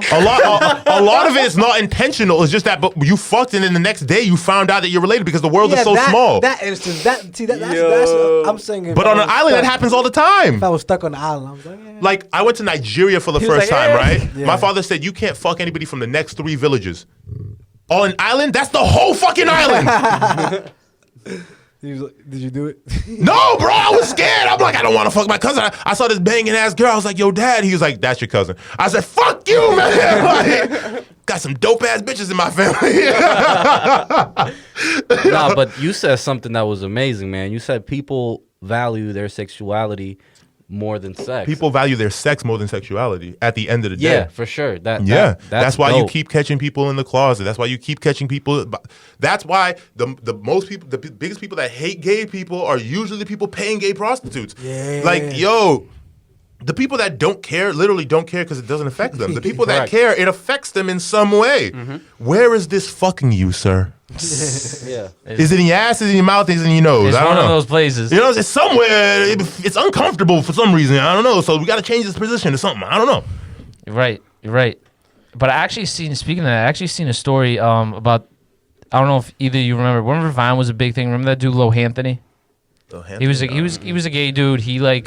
a lot of it is not intentional. It's just that, but you fucked, and then the next day you found out that you're related because the world is so small. That instance, that's I'm saying. But on an island, that happens all the time. If I was stuck on the island, I was like, yeah. Like, I went to Nigeria for the first like, time, eh. right? Yeah. My father said, you can't fuck anybody from the next 3 villages. On an island? That's the whole fucking island. Did you do it? No, bro, I was scared. I'm like, I don't want to fuck my cousin. I saw this banging ass girl. I was like, yo, dad. He was like, that's your cousin. I said, fuck you, man. Like, got some dope ass bitches in my family. Nah, but you said something that was amazing, man. You said people value their sexuality more than sex. People value their sex more than sexuality at the end of the day. Yeah, for sure. That's why dope. you keep catching people in the closet. That's why you keep catching people. That's why the most people, the biggest people that hate gay people are usually the people paying gay prostitutes. Yeah. Like, yo, the people that don't care literally don't care because it doesn't affect them. The people that care, it affects them in some way. Where is this fucking you, sir? Yeah. Is it in your ass? Is it in your mouth? Is it in your nose? It's I don't one know. of those places. You know, it's somewhere. It's uncomfortable for some reason. I don't know. So we got to change this position to something. I don't know. You're right. But I actually speaking of that, I actually seen a story about, I don't know if either of you remember Vine was a big thing. Remember that dude, Lo Anthony? He was a gay dude. He made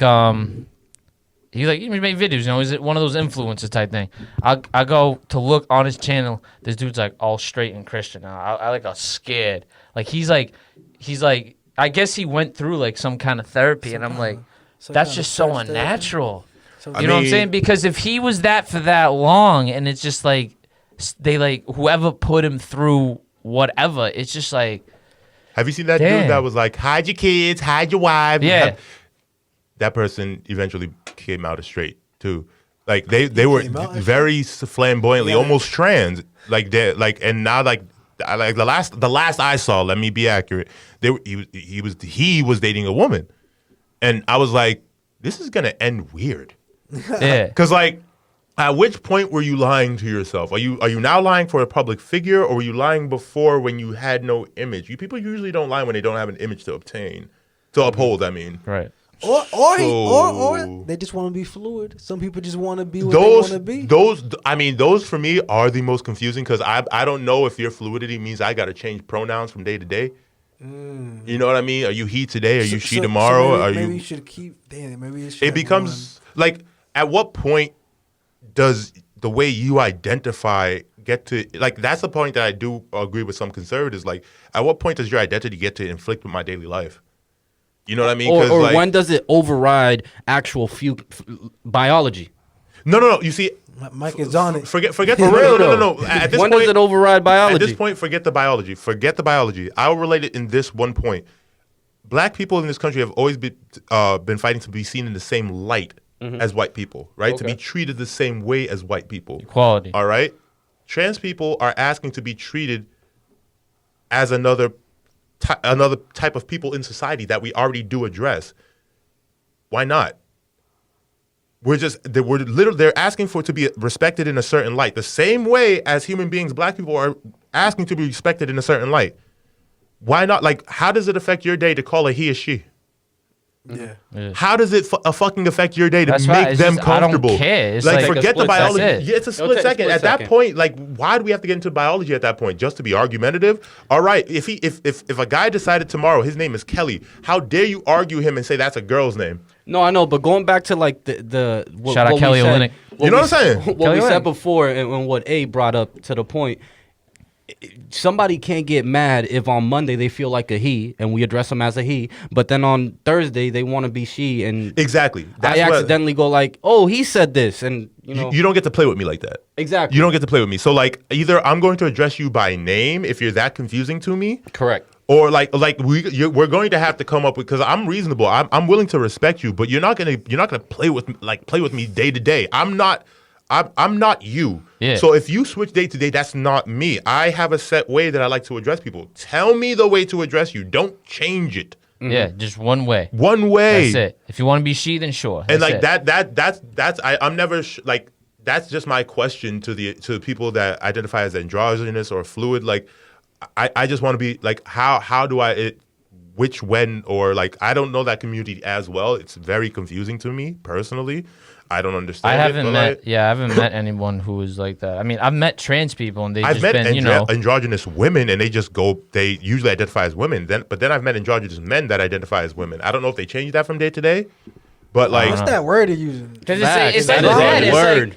videos, you know, he's one of those influencer type thing. I go to look on his channel, this dude's like all straight and Christian now. I like got scared. Like he's like I guess he went through like some kind of therapy and I'm like, that's just so unnatural. You know what I'm saying? Because if he was that for that long and it's just like they like whoever put him through whatever, it's just like, have you seen that dude that was like, hide your kids, hide your wife? Yeah. That person eventually came out as straight too. Like they were very flamboyantly, almost trans. Like they and now like the last I saw, let me be accurate. He was dating a woman, and I was like, this is gonna end weird. yeah. Because like, at which point were you lying to yourself? Are you now lying for a public figure, or were you lying before when you had no image? People usually don't lie when they don't have an image to uphold. I mean, Right. Or they just want to be fluid. Some people just want to be what they want to be. Those for me are the most confusing because I don't know if your fluidity means I got to change pronouns from day to day. You know what I mean? Are you he today? Are you she tomorrow? Maybe you should keep. Damn, maybe it becomes like, at what point does the way you identify get to like that's the point that I do agree with some conservatives. Like, at what point does your identity get to inflict with my daily life? You know what I mean? Or like, when does it override actual biology? No. You see, Mike is on it. Forget the real. No. At this when point, does it override biology? At this point, forget the biology. Forget the biology. I will relate it in this one point. Black people in this country have always been fighting to be seen in the same light as white people, right? To be treated the same way as white people. Equality. All right? Trans people are asking to be treated as another type of people in society that we already do address. Why not? They're asking for it to be respected in a certain light. The same way as human beings, black people are asking to be respected in a certain light. Why not? Like, how does it affect your day to call a he or she? Yeah. How does it fucking affect your day to That's make right. them Just, comfortable? I don't care. It's like, like forget the biology. That's it. Yeah, it's a split second. At that point, like, why do we have to get into biology at that point? Just to be argumentative? All right. If a guy decided tomorrow his name is Kelly, how dare you argue him and say that's a girl's name? No, I know, but going back to like shout out Kelly Olynyk. You know what I'm saying? What we said before and what A brought up to the point. Somebody can't get mad if on Monday they feel like a he and we address them as a he, but then on Thursday they want to be she, and exactly. I accidentally go like, oh, he said this, and you don't get to play with me like that. Exactly. You don't get to play with me. So like, either I'm going to address you by name if you're that confusing to me. Correct. Or we're going to have to come up with, because I'm reasonable. I'm willing to respect you, but you're not gonna play with me day to day. I'm not you. Yeah. So if you switch day to day, that's not me. I have a set way that I like to address people. Tell me the way to address you. Don't change it. Yeah, just one way. One way. That's it. If you want to be she, then sure. And That's like it. I'm never like, that's just my question to the people that identify as androgynous or fluid. Like, I just want to be like, how do which, when, or like, I don't know that community as well. It's very confusing to me personally. I don't understand. I haven't met anyone who is like that. I mean, I've met trans people and I've met androgynous women, and they usually identify as women. But then I've met androgynous men that identify as women. I don't know if they change that from day to day, but like, what's that word you're using? Because it's like a word.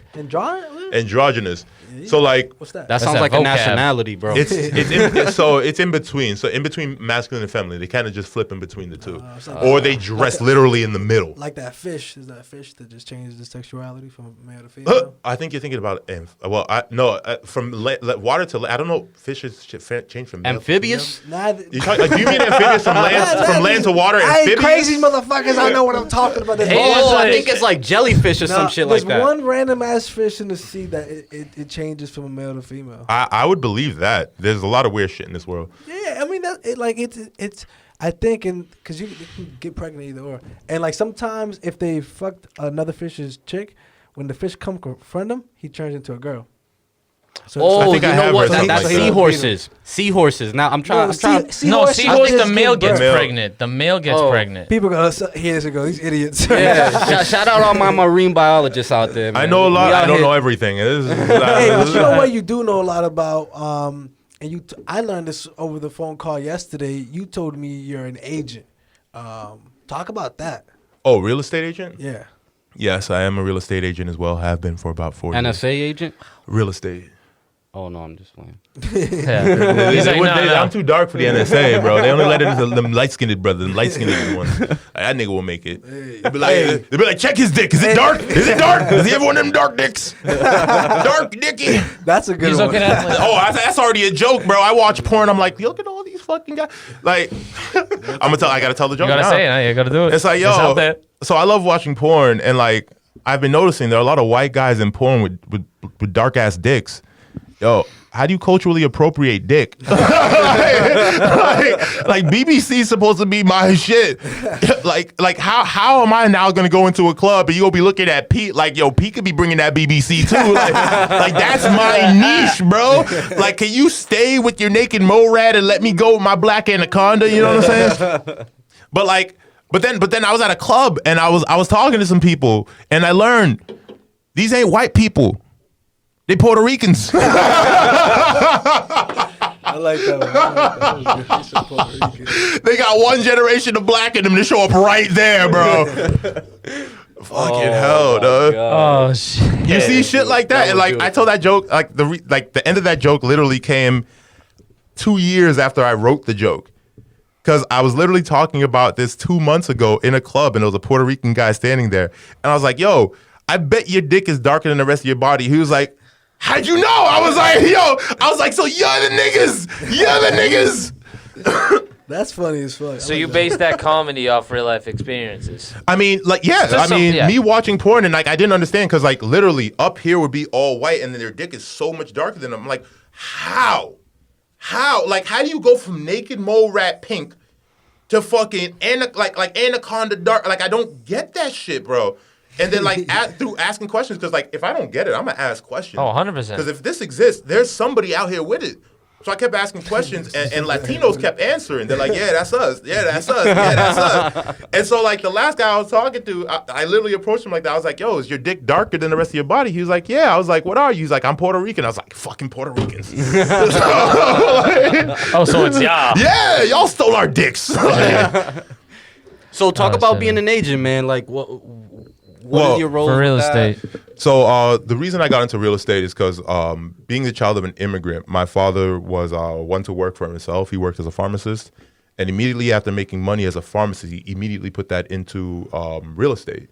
Androgynous. So like, what's that? That sounds that like vocab. a nationality, bro. it's in between. So in between masculine and feminine, they kind of just flip in between the two, or they dress literally in the middle. Like that fish. Is that fish that just changes the sexuality from male to female? I think you're thinking about from water to I don't know. Fishes change from male. Amphibious? Do you mean amphibious from land to water? I ain't Amphibious? crazy motherfuckers. I know what I'm talking about. I think it's like jellyfish or some shit like that. There's one random ass fish in the sea that it changes from a male to female. I would believe that. There's a lot of weird shit in this world. Yeah, I mean it's. I think because you can get pregnant either or, and like sometimes if they fucked another fish's chick, when the fish come confront him, he turns into a girl. So, you know what? That's like seahorses. Seahorses. Now I'm trying. Seahorse, the male gets pregnant. The male gets pregnant. People go, here's it go. These idiots. Yeah. Shout out all my marine biologists out there, man. I know a lot. I don't know everything. Hey, but you know what you do know a lot about. And I learned this over the phone call yesterday. You told me you're an agent. Talk about that. Oh, real estate agent? Yeah. Yes, I am a real estate agent as well. Have been for about 4 years. NSA agent? Real estate. Oh, no, I'm just playing. Yeah. He's like, I'm too dark for the NSA, bro. They only let in them light-skinned brothers, them light-skinned ones. That nigga will make it. They be like, check his dick. Is it dark? Is it dark? Does he have one of them dark dicks? Dark dicky. That's a good one. That's already a joke, bro. I watch porn. I'm like, look at all these fucking guys. Like, I gotta tell the joke. You gotta say it. You gotta do it. It's like, yo. So I love watching porn, and like, I've been noticing there are a lot of white guys in porn with dark ass dicks. Yo, how do you culturally appropriate dick? like BBC is supposed to be my shit. like how am I now gonna go into a club and you gonna be looking at Pete like, yo, Pete could be bringing that BBC too. Like that's my niche, bro. Like, can you stay with your naked mole rat and let me go with my black anaconda? You know what I'm saying? But then I was at a club and I was talking to some people and I learned these ain't white people. They Puerto Ricans. I like that one. They got one generation of black in them to show up right there, bro. Fucking hell, dog. Oh shit. You see shit like that, and like I told that joke, like the end of that joke literally came 2 years after I wrote the joke, because I was literally talking about this 2 months ago in a club, and there was a Puerto Rican guy standing there, and I was like, "Yo, I bet your dick is darker than the rest of your body." He was like, "How'd you know?" I was like, "Yo," I was like, "So you're the niggas." That's funny as fuck. So you base that comedy off real life experiences. I mean, like, yeah. Me watching porn and like I didn't understand, because like literally up here would be all white and then their dick is so much darker than them. I'm like, how? Like, how do you go from naked mole rat pink to fucking like anaconda dark? Like, I don't get that shit, bro. And then like through asking questions, because like if I don't get it, I'm gonna ask questions. Oh, 100%. Because if this exists, there's somebody out here with it. So I kept asking questions, and Latinos kept answering. They're like, "Yeah, that's us. Yeah, that's us. Yeah, that's us." And so, like, the last guy I was talking to, I literally approached him like that. I was like, "Yo, is your dick darker than the rest of your body?" He was like, "Yeah." I was like, "What are you?" He's like, "I'm Puerto Rican." I was like, "Fucking Puerto Ricans." So it's y'all. Yeah, y'all stole our dicks. So talk about being an agent, man. Like, what is your role for real with that? estate? So the reason I got into real estate is because being the child of an immigrant, my father was one to work for himself. He worked as a pharmacist, and immediately after making money as a pharmacist, he immediately put that into real estate.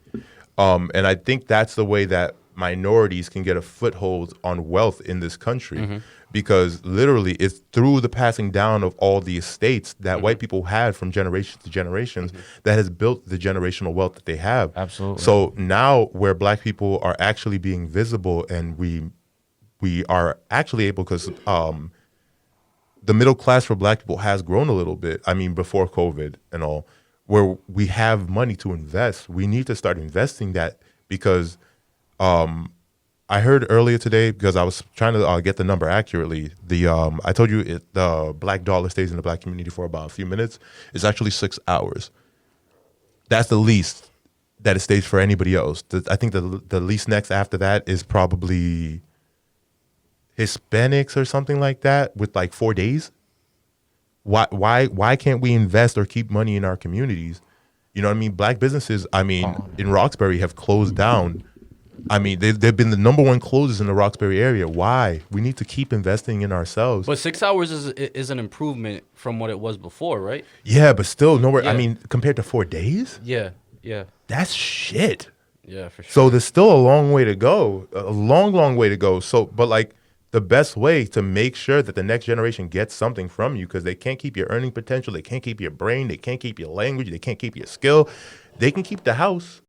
And I think that's the way that minorities can get a foothold on wealth in this country, because literally it's through the passing down of all the estates that white people had from generation to generations that has built the generational wealth that they have. Absolutely. So now where black people are actually being visible, and we are actually able, because the middle class for black people has grown a little bit. I mean, before COVID and all, where we have money to invest, we need to start investing that, because I heard earlier today, because I was trying to get the number accurately. I told you the black dollar stays in the black community for about a few minutes. It's actually 6 hours. That's the least that it stays for anybody else. I think the least next after that is probably Hispanics or something like that, with like 4 days. Why can't we invest or keep money in our communities? You know what I mean? Black businesses, I mean, in Roxbury have closed down. I mean, they've been the number one closers in the Roxbury area. Why? We need to keep investing in ourselves. But 6 hours is an improvement from what it was before, right? Yeah, but still nowhere. Yeah. I mean, compared to 4 days, Yeah. that's shit. Yeah, for sure. So there's still a long way to go, a long way to go. So, but like the best way to make sure that the next generation gets something from you, because they can't keep your earning potential, they can't keep your brain, they can't keep your language, they can't keep your skill. They can keep the house,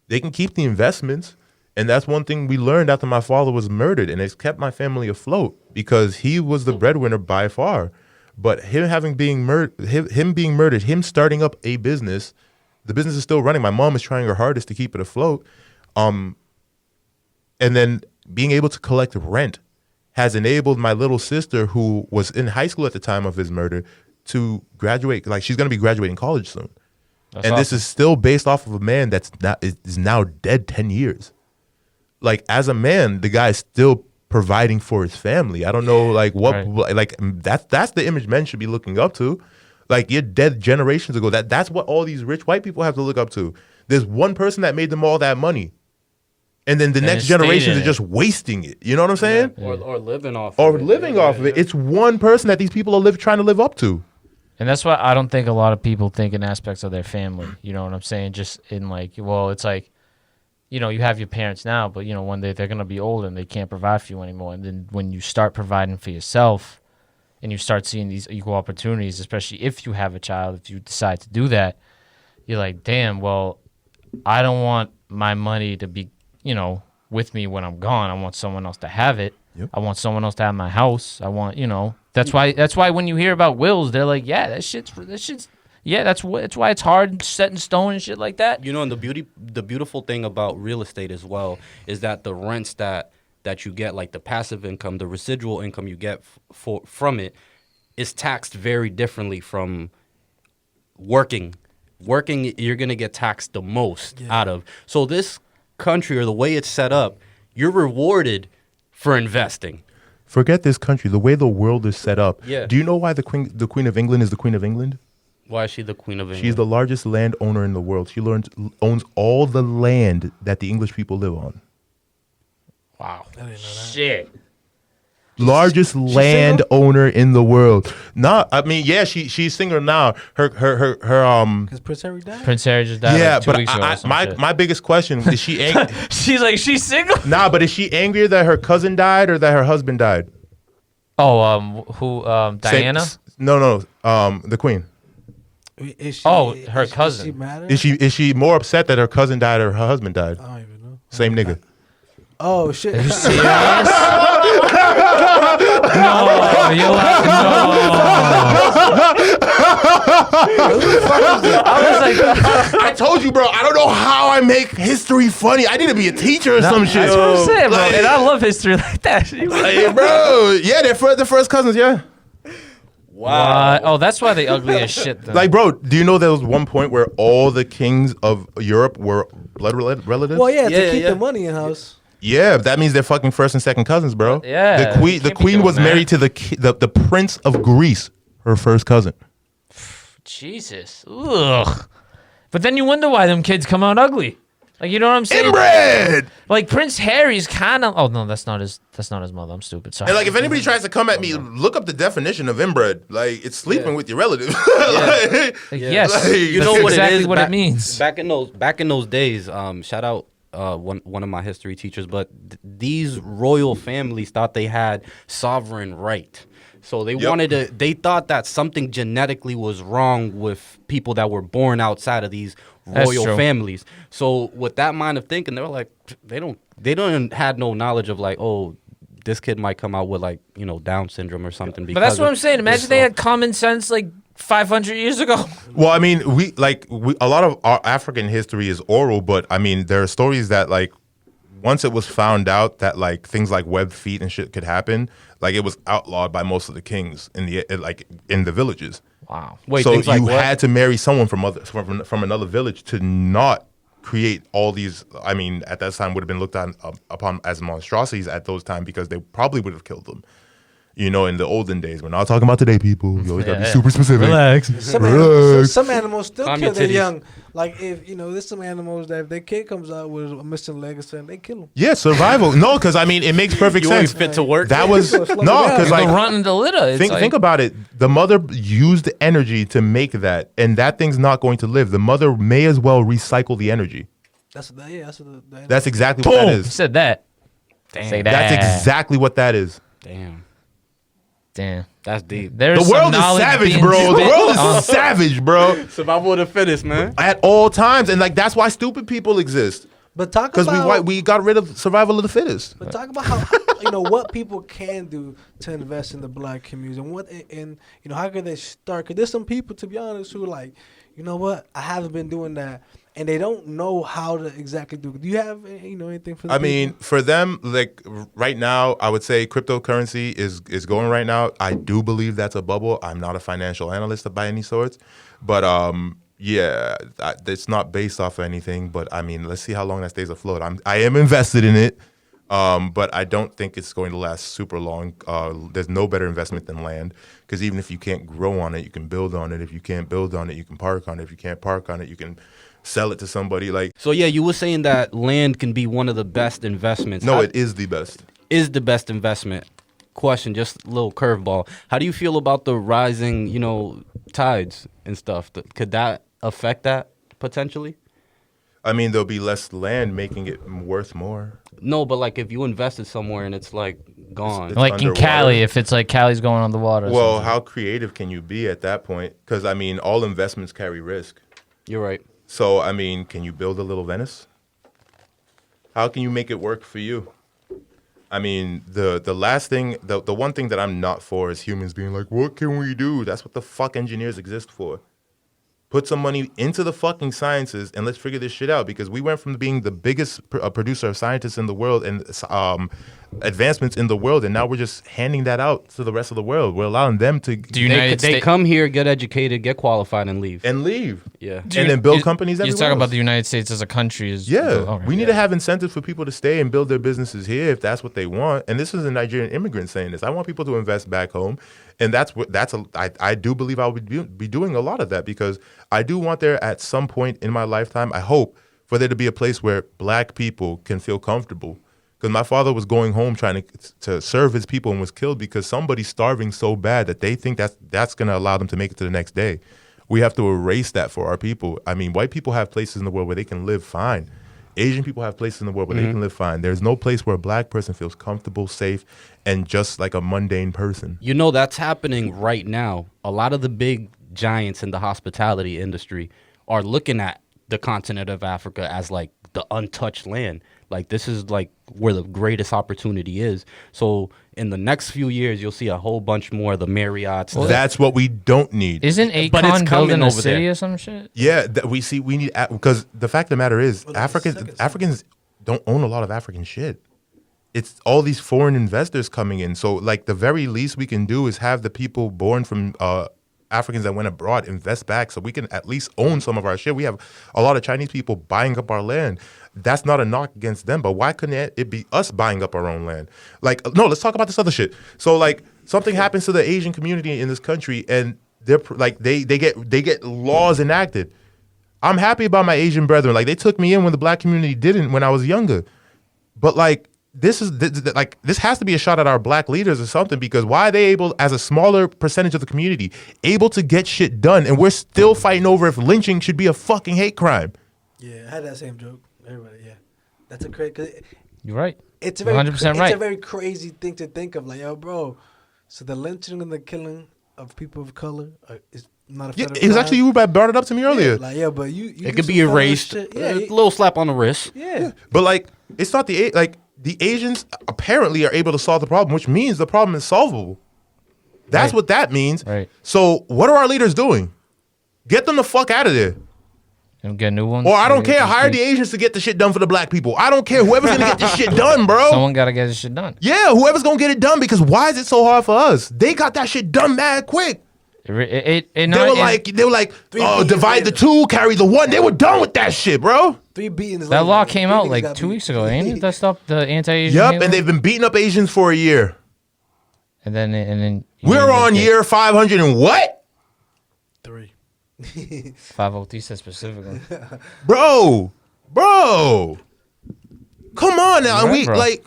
they can keep the investments. And that's one thing we learned after my father was murdered, and it's kept my family afloat, because he was the breadwinner by far. But him being murdered, him starting up a business, the business is still running. My mom is trying her hardest to keep it afloat. And then being able to collect rent has enabled my little sister, who was in high school at the time of his murder, to graduate. Like, she's going to be graduating college soon. That's awesome. This is still based off of a man is now dead 10 years. Like, as a man, the guy is still providing for his family. I don't know, like, what, right. Like, that's the image men should be looking up to. Like, you're dead generations ago. That's what all these rich white people have to look up to. There's one person that made them all that money, and then the next generations are just wasting it. You know what I'm saying? Yeah. Or living off of it. Or living off of it. It's one person that these people are trying to live up to. And that's why I don't think a lot of people think in aspects of their family. You know what I'm saying? Just in like, well, it's like, you know, you have your parents now, but, you know, one day they're going to be old and they can't provide for you anymore. And then when you start providing for yourself and you start seeing these equal opportunities, especially if you have a child, if you decide to do that, you're like, damn, well, I don't want my money to be, you know, with me when I'm gone. I want someone else to have it. Yep. I want someone else to have my house. I want, you know, that's why when you hear about wills, they're like, yeah, that shit's yeah, that's why it's hard, set in stone and shit like that. You know, and the beautiful thing about real estate as well is that the rents that you get, like the passive income, the residual income you get from it, is taxed very differently from working. Working, you're gonna get taxed the most out of. So this country, or the way it's set up, you're rewarded for investing. Forget this country, the way the world is set up. Yeah. Do you know why the Queen of England is the Queen of England? Why is she the queen of England? She's the largest landowner in the world. She owns all the land that the English people live on. Wow. I didn't know that. Shit. Largest landowner in the world. She's single now. Her Because Prince Harry died. Prince Harry just died yeah, like 2 but weeks ago. or some shit. my biggest question is she angry? She's like, she's single? Nah, but is she angrier that her cousin died or that her husband died? Oh, Diana? No, the queen. Is she, her cousin. Is she mad at her? Is she more upset that her cousin died or her husband died? I don't even know. Same nigga. Oh shit! Are you serious? No, you're like, no. I was like, I told you, bro. I don't know how I make history funny. I need to be a teacher or some shit. that's what I'm saying, bro. And I love history like that. Like, bro, yeah, they're first cousins, yeah. Wow. Oh, that's why they ugly as shit. Then. Like, bro, do you know there was one point where all the kings of Europe were blood relatives? Well, yeah, to Yeah, keep yeah. the money in house. Yeah, that means they're fucking first and second cousins, bro. Yeah, the you can't be queen doing was that. married to the prince of Greece, her first cousin. Jesus. Ugh. But then you wonder why them kids come out ugly. Like, you know what I'm saying? Inbred. Like Prince Harry's kind of. Oh no, that's not his mother. I'm stupid. Sorry. And like, if anybody tries to come at me, look up the definition of inbred. Like, it's sleeping with your relative. Like, yes, Like, You that's know what exactly it is? what it means. Back in those days, shout out one of my history teachers, but these royal families thought they had sovereign right. So they they thought that something genetically was wrong with people that were born outside of these That's royal true. families. So with that mind of thinking, they were like, they don't had no knowledge of like, oh, this kid might come out with like, Down syndrome or something. But that's what I'm saying. Imagine they had common sense like 500 years ago. Well, I mean, a lot of our African history is oral, but I mean, there are stories that like once it was found out that like things like webbed feet and shit could happen, like it was outlawed by most of the kings in the villages. Wow. Wait, So things you like what? had to marry someone from another village to not create all these. I mean, at that time would have been looked upon as monstrosities at those times because they probably would have killed them. In the olden days. We're not talking about today, people. You always gotta be super specific. Relax. Some animals still Calm kill your their titties. young. Like if there's some animals that if their kid comes out with a missing leg or something, they kill them. Yeah, survival. No, because I mean, it makes perfect You always sense. fit to work. That was no, Slow it down. because Go like run in the litter. It's think about it. The mother used the energy to make that, and that thing's not going to live. The mother may as well recycle the energy. That's That's exactly what that Boom. is. Said that. Damn. Say that. That's exactly what that is. Damn. That's deep. There's The world some is knowledge savage, being bro. The spit world on- is savage, bro. Survival of the fittest, man. At all times, and like that's why stupid people exist. But talk Because about we got rid of survival of the fittest. But talk about how what people can do to invest in the black community and how could they start? Because there's some people, to be honest, who are like, you know what, I haven't been doing that, and they don't know how to exactly do it. Do you have anything for them? I mean, for them, like right now, I would say cryptocurrency is going right now. I do believe that's a bubble. I'm not a financial analyst by any sorts, but yeah, it's not based off of anything. But I mean, let's see how long that stays afloat. I am invested in it, but I don't think it's going to last super long. There's no better investment than land, because even if you can't grow on it, you can build on it. If you can't build on it, you can park on it. If you can't park on it, you can sell it to somebody. Like, So yeah, you were saying that land can be one of the best investments. no, it is the best. is the best investment. Question, just a little curveball. How do you feel about the rising, tides and stuff? Could that affect that potentially? I mean, there'll be less land, making it worth more. No, but like if you invested somewhere and it's like gone. It's like in underwater. Cali, if it's like Cali's going on the water. or Well, something. how creative can you be at that point? Because I mean, all investments carry risk. You're right. So I mean, can you build a little Venice? How can you make it work for you? I mean, the last thing, the one thing that I'm not for is humans being like, what can we do? That's what the fuck engineers exist for. Put some money into the fucking sciences and let's figure this shit out, because we went from being the biggest producer of scientists in the world and advancements in the world, and now we're just handing that out to the rest of the world. We're allowing them to They come here, get educated, get qualified, and leave. and leave. Yeah. And then build companies You're everywhere talking about else. the United States as a country. Yeah, Okay. we need to have incentives for people to stay and build their businesses here if that's what they want. And this is a Nigerian immigrant saying this. I want people to invest back home And I do believe I would be doing a lot of that, because I do want there at some point in my lifetime, I hope, for there to be a place where black people can feel comfortable. Because my father was going home trying to serve his people and was killed because somebody's starving so bad that they think that's going to allow them to make it to the next day. We have to erase that for our people. I mean, white people have places in the world where they can live fine. Asian people have places in the world where they can live fine. There's no place where a black person feels comfortable, safe, and just like a mundane person. You know, that's happening right now. A lot of the big giants in the hospitality industry are looking at the continent of Africa as like the untouched land. Like, this is like where the greatest opportunity is. So in the next few years, you'll see a whole bunch more of the Marriotts. Well, that's what we don't need. Isn't But it's Akon coming building a over city there. or some shit? Yeah, we need, because the fact of the matter is, Well, that's the second Africans don't own a lot of African shit. It's all these foreign investors coming in. So like the very least we can do is have the people born from Africans that went abroad invest back, so we can at least own some of our shit. We have a lot of Chinese people buying up our land. That's not a knock against them, but why couldn't it be us buying up our own land? Like, no, let's talk about this other shit. So like something happens to the Asian community in this country, and they're like they get laws enacted. I'm happy about my Asian brethren. Like, they took me in when the black community didn't when I was younger. But like, this has to be a shot at our black leaders or something, because why are they able, as a smaller percentage of the community, able to get shit done, and we're still fighting over if lynching should be a fucking hate crime? Yeah, I had that same joke. Everybody, yeah. That's a crazy. You're right. It's a very 100% right. It's a very crazy thing to think of. Like, yo, bro. So the lynching and the killing of people of color is not a federal It was crime. actually you that brought it up to me earlier. Yeah, like, yeah, but you It do could some be federal erased. shit. A Yeah, little slap on the wrist. yeah. But like, it's not the Asians apparently are able to solve the problem, which means the problem is solvable. That's Right. what that means. Right. So what are our leaders doing? Get them the fuck out of there. And get new ones. Or I don't care. Hire the Asians to get the shit done for the black people. I don't care. Whoever's gonna get this shit done, bro. Someone got to get this shit done. Yeah, whoever's gonna get it done, because why is it so hard for us? They got that shit done mad quick. They were like, oh, divide the two, carry the one. They were done with that shit, bro. 3 beatings. that later, law three came out niggas like got 2 beat. weeks ago, ain't it? That stuff, the anti-Asian. Yup, halo? and they've been beating up Asians for a year. and then We're on year 500 and what? 3. 503 said specifically. Bro. Come on now. You're And right, we bro. like,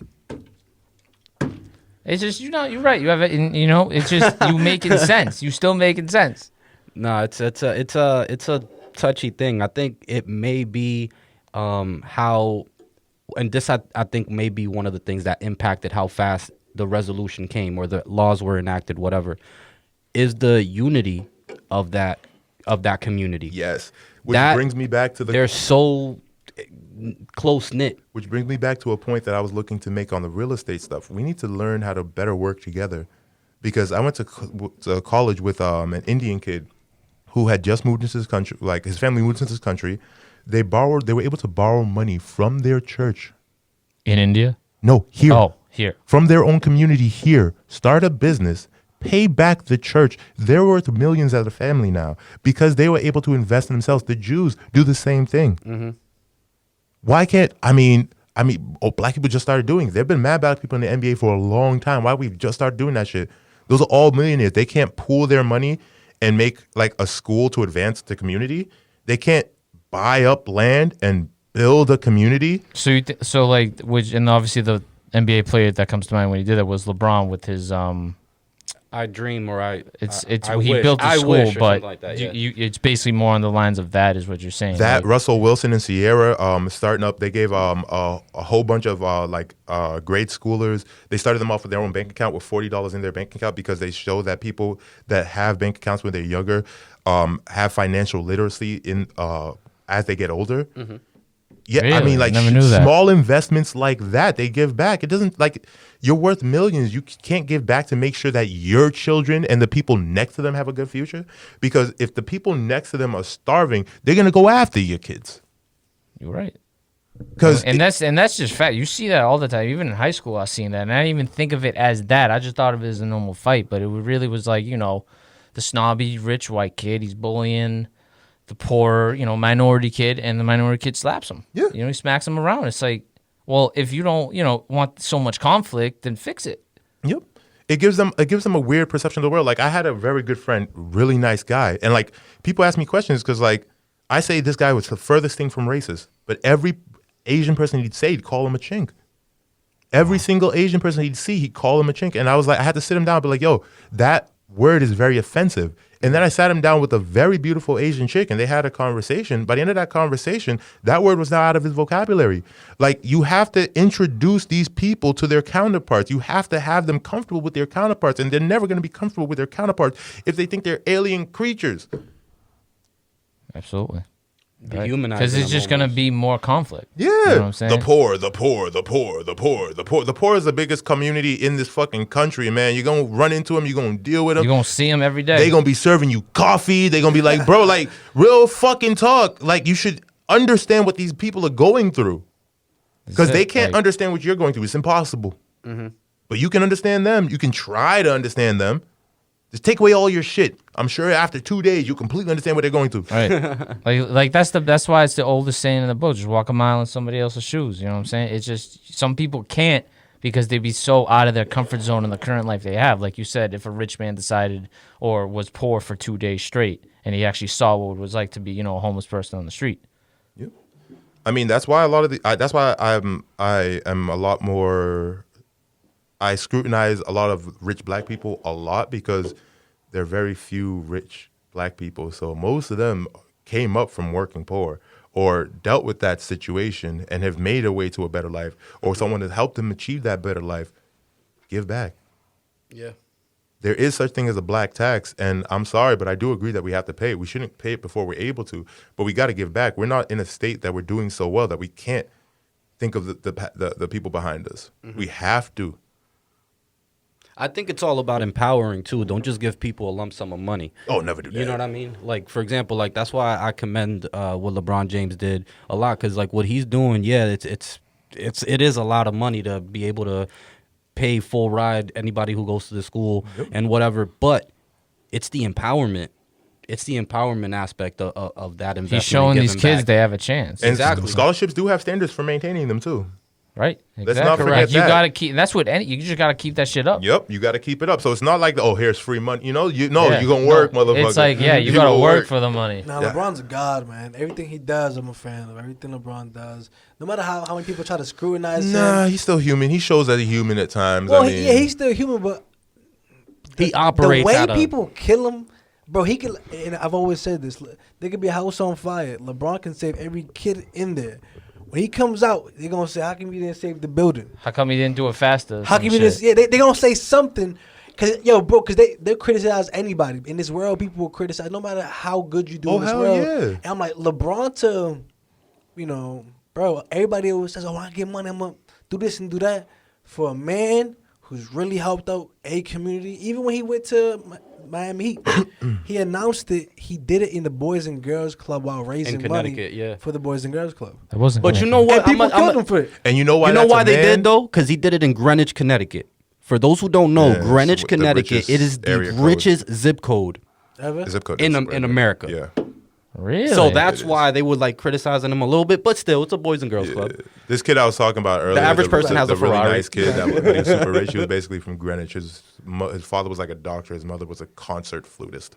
It's just you're right. You have it. It's just you making sense. You still making sense. No, it's a touchy thing. I think it may be how, and this I think may be one of the things that impacted how fast the resolution came or the laws were enacted. Whatever is the unity of that community. yes. Which That- brings me back to They're so close knit. Which brings me back to a point that I was looking to make on the real estate stuff. We need to learn how to better work together, because I went to college with an Indian kid who had just moved into this country. Like, his family moved into this country. They were able to borrow money from their church. In India? No, here. Oh, here. From their own community here. Start a business. Pay back the church. They're worth millions as a family now because they were able to invest in themselves. The Jews do the same thing. Mm-hmm. Why can't, black people just started doing it. They've been mad black people in the NBA for a long time. Why we just started doing that shit? Those are all millionaires. They can't pool their money and make like a school to advance the community. They can't buy up land and build a community. So and obviously the NBA player that comes to mind when he did it was LeBron with his I dream, or I he wish. built a I school, wish, or but something like that, yeah. it's basically more on the lines of that is what you're saying. That like, Russell Wilson and Sierra starting up, they gave a whole bunch of grade schoolers. They started them off with their own bank account with $40 in their bank account because they show that people that have bank accounts when they're younger have financial literacy in as they get older. Mm-hmm. Yeah, Really? I mean, like Never knew that. small investments like that, they give back. It doesn't like you're worth millions. You can't give back to make sure that your children and the people next to them have a good future. Because if the people next to them are starving, they're gonna go after your kids. you're right. Because That's just fact. You see that all the time. Even in high school, I seen that, and I didn't even think of it as that. I just thought of it as a normal fight, but it really was like the snobby rich white kid. He's bullying the poor, minority kid, and the minority kid slaps him. Yeah. He smacks him around. It's like, well, if you don't, want so much conflict, then fix it. Yep. it gives them a weird perception of the world. Like I had a very good friend, really nice guy, and like people ask me questions because like I say this guy was the furthest thing from racist, but every Asian person he'd say, he'd call him a chink. Every single Asian person he'd see, he'd call him a chink. And I was like, I had to sit him down and be like, yo, that word is very offensive. And then I sat him down with a very beautiful Asian chick and they had a conversation. By the end of that conversation, that word was now out of his vocabulary. Like, you have to introduce these people to their counterparts. You have to have them comfortable with their counterparts. And they're never going to be comfortable with their counterparts if they think they're alien creatures. Absolutely. Dehumanizing Because it's just going to be more conflict. Yeah. You know what I'm saying? The poor. The poor is the biggest community in this fucking country, man. You're going to run into them. You're going to deal with them. You're going to see them every day. They're going to be serving you coffee. They're going to be like, bro, like, real fucking talk. Like, you should understand what these people are going through. Because they can't understand what you're going through. It's impossible. Mm-hmm. But you can understand them. You can try to understand them. Just take away all your shit. I'm sure after 2 days, you completely understand what they're going through. Right. like that's why it's the oldest saying in the book. Just walk a mile in somebody else's shoes. You know what I'm saying? It's just some people can't because they'd be so out of their comfort zone in the current life they have. Like you said, if a rich man decided or was poor for 2 days straight and he actually saw what it was like to be, a homeless person on the street. Yep. I mean, that's why that's why I am a lot more. I scrutinize a lot of rich black people a lot because there are very few rich black people. So most of them came up from working poor or dealt with that situation and have made a way to a better life, or someone has helped them achieve that better life. Give back. Yeah. There is such thing as a black tax, and I'm sorry, but I do agree that we have to pay it. We shouldn't pay it before we're able to, but we got to give back. We're not in a state that we're doing so well that we can't think of the people behind us. Mm-hmm. We have to. I think it's all about empowering too. Don't just give people a lump sum of money. Oh, never do that. You know what I mean? Like, for example, like that's why I commend what LeBron James did a lot, because like what he's doing, yeah, it is a lot of money to be able to pay full ride anybody who goes to the school and whatever. But it's the empowerment. It's the empowerment aspect of that investment. He's showing these kids they have a chance. And exactly. Scholarships do have standards for maintaining them too. Right. Exactly. Let's not forget that. You gotta keep. That's what. You just gotta keep that shit up. Yep. You gotta keep it up. So it's not like, here's free money. You're gonna work, motherfucker. It's like, you gotta work for the money. Now LeBron's a god, man. Everything he does, I'm a fan of. Everything LeBron does, no matter how many people try to scrutinize him. Nah, he's still human. He shows that he's human at times. Well, he's still human, but he operates. The way people kill him, bro. He can. And I've always said this. There could be a house on fire. LeBron can save every kid in there. When he comes out, they're going to say, how come you didn't save the building? How come he didn't do it faster? How come you didn't? Yeah, they're going to say something. Because they'll criticize anybody. In this world, people will criticize no matter how good you do in this world. Yeah. And I'm like, LeBron bro, everybody always says, I get money, I'm going to do this and do that. For a man who's really helped out a community, even when he went to Miami Heat, he announced it. He did it in the Boys and Girls Club while raising money for the Boys and Girls Club. It wasn't. But you know what? And people killed him for it. And you know why? You know why they did though? Because he did it in Greenwich, Connecticut. For those who don't know, Greenwich, Connecticut, it is the richest zip code in America. Yeah. Really? So that's why they would like criticizing him a little bit, but still, it's a Boys and Girls Club. This kid I was talking about earlier, the average person has a Ferrari. Really nice kid that was super rich. He was basically from Greenwich. His father was like a doctor. His mother was a concert flutist.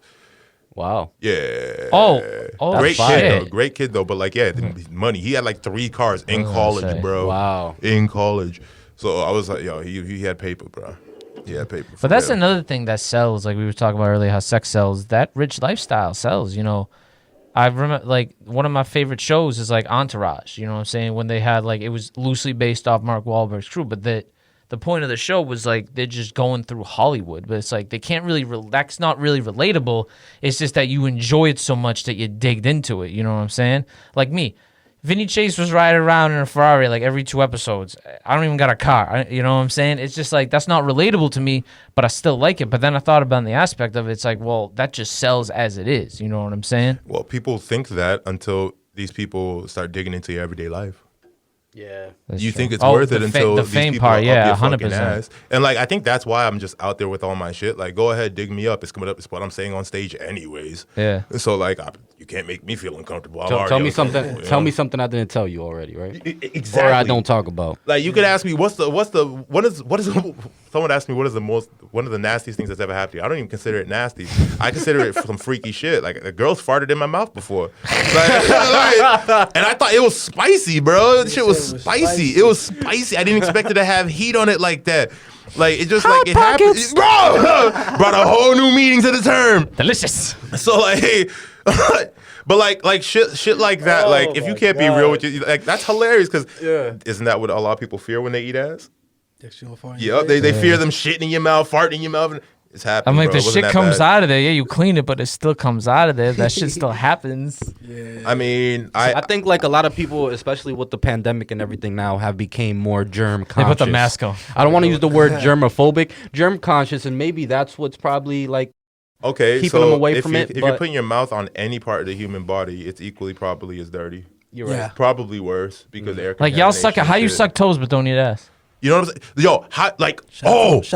Wow. Yeah. Oh, great kid though. But money. He had like 3 cars in college, bro. Wow. In college. So I was like, he had paper, bro. He had paper. But that's another thing that sells. Like we were talking about earlier, how sex sells. That rich lifestyle sells. I remember, like, one of my favorite shows is, like, Entourage. You know what I'm saying? When they had, like, it was loosely based off Mark Wahlberg's crew. But the point of the show was, like, they're just going through Hollywood. But it's, like, they can't really, that's not really relatable. It's just that you enjoy it so much that you digged into it. You know what I'm saying? Like me. Vinny Chase was riding around in a Ferrari like every 2 episodes. I don't even got a car. You know what I'm saying? It's just like, that's not relatable to me, but I still like it. But then I thought about the aspect of it. It's like, well, that just sells as it is. You know what I'm saying? Well, people think that until these people start digging into your everyday life. Yeah. You think it's worth it until the these fame people part, are yeah, up your 100%. fucking ass. And like, I think that's why I'm just out there with all my shit. Like, go ahead, dig me up. It's coming up. It's what I'm saying on stage anyways. Yeah. So like, you can't make me feel uncomfortable. Tell me something. Tell me something I didn't tell you already, right? Exactly. Or I don't talk about. Like, you could ask me, what is so someone asked me one of the nastiest things that's ever happened to you, I don't even consider it nasty. I consider it some freaky shit. Like a girl's farted in my mouth before, and I thought it was spicy, bro. This shit was spicy. It was spicy. I didn't expect it to have heat on it like that. Like it just Hot like it happened, bro. Brought a whole new meaning to the term. Delicious. So like. But like shit like that, like if you can't be real with you, like that's hilarious because isn't that what a lot of people fear when they eat ass? Yeah, they fear them shitting in your mouth, farting in your mouth. And it's happening. I'm like, bro. the shit comes out of there. Yeah, you clean it, but it still comes out of there. That shit still happens. Yeah. I mean, I think like a lot of people, especially with the pandemic and everything now, have became more germ conscious. They put the mask on. I don't want to use the word germophobic, germ conscious, and maybe that's what's probably like. Okay, keeping them away from it. If you're putting your mouth on any part of the human body, it's equally probably as dirty. You're right. Yeah. Probably worse because air. Like y'all suck. How you shit. suck toes but don't eat ass? You know what I'm saying? Yo, how, like, Shout out to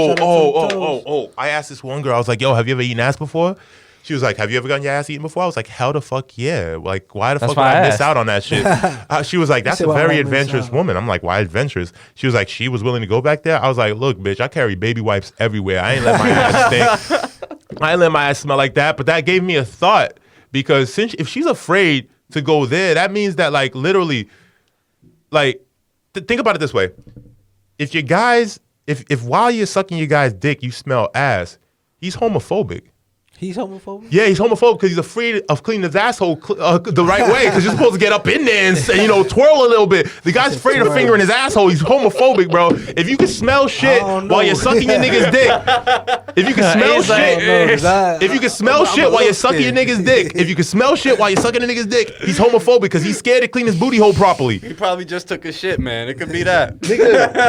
the toes. I asked this one girl. I was like, yo, have you ever eaten ass before? She was like, have you ever gotten your ass eaten before? I was like, hell the fuck yeah. Like, why the That's fuck would why I I miss asked. out on that shit? She was like, that's said, a why would very I miss adventurous out? woman. I'm like, why adventurous? She was like, she was willing to go back there. I was like, look, bitch, I carry baby wipes everywhere. I ain't let my ass stink. I ain't let my ass smell like that. But that gave me a thought because if she's afraid to go there, that means that like literally, like, think about it this way. If your guys, if while you're sucking your guy's dick, you smell ass, he's homophobic. He's homophobic? Yeah, he's homophobic because he's afraid of cleaning his asshole the right way because you're supposed to get up in there and twirl a little bit. The guy's afraid of fingering his asshole. He's homophobic, bro. If you can smell shit while you're sucking your nigga's dick, if you can smell shit, if you can smell shit while you're sucking your nigga's dick, if you can smell shit while you're sucking a nigga's dick, he's homophobic because he's scared to clean his booty hole properly. He probably just took a shit, man. It could be that.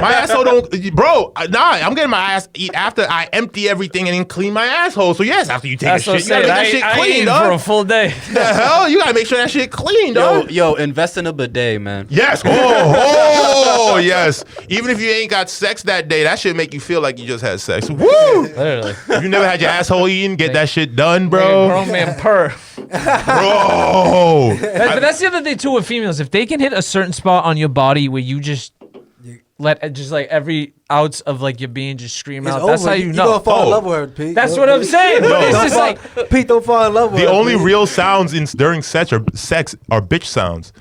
My asshole don't, bro. Nah, I'm getting my ass eat after I empty everything and then clean my asshole. So yes, after you take a shit, you gotta make that shit clean, for dog. a full day. The hell, you gotta make sure that shit clean, dog. Yo, invest in a bidet, man. Yes. Oh, yes. Even if you ain't got sex that day, that shit make you feel like you just had sex. Woo! Literally. If you never had your asshole eaten, get that shit done, bro. Grown man purr. Bro. But that's the other thing too with females. If they can hit a certain spot on your body where you just let just like every ounce of like your being just scream out. That's how you know. You gonna fall in love with her, Pete. That's what I'm saying. But it's just like Pete, don't fall in love with her. The only Pete. real sounds during sex are bitch sounds.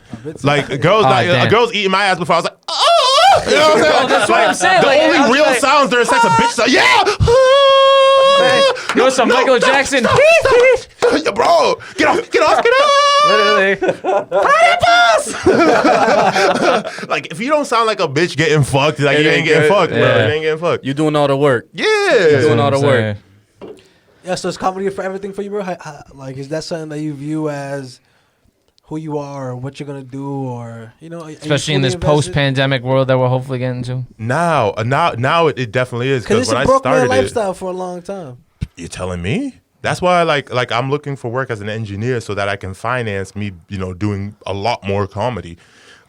Like girls, a girl's eating my ass before. I was like, oh, you know what I'm saying? That's what I'm saying. The Like, I only was real like- sounds during sex are bitch sounds. Yeah. you know some Michael Jackson. Yeah, bro, get off. Literally. Like if you don't sound like a bitch getting fucked, like you ain't getting fucked, bro. Yeah. You ain't getting fucked. You doing all the work. Yeah. Doing all the work. Yeah, so is comedy for everything for you, bro? Like, is that something that you view as who you are or what you're gonna do, or Especially in this post-pandemic world that we're hopefully getting to. Now it definitely is Because because it's when a I broke man started it, lifestyle for a long time. you're telling me. That's why like I'm looking for work as an engineer so that I can finance me, doing a lot more comedy.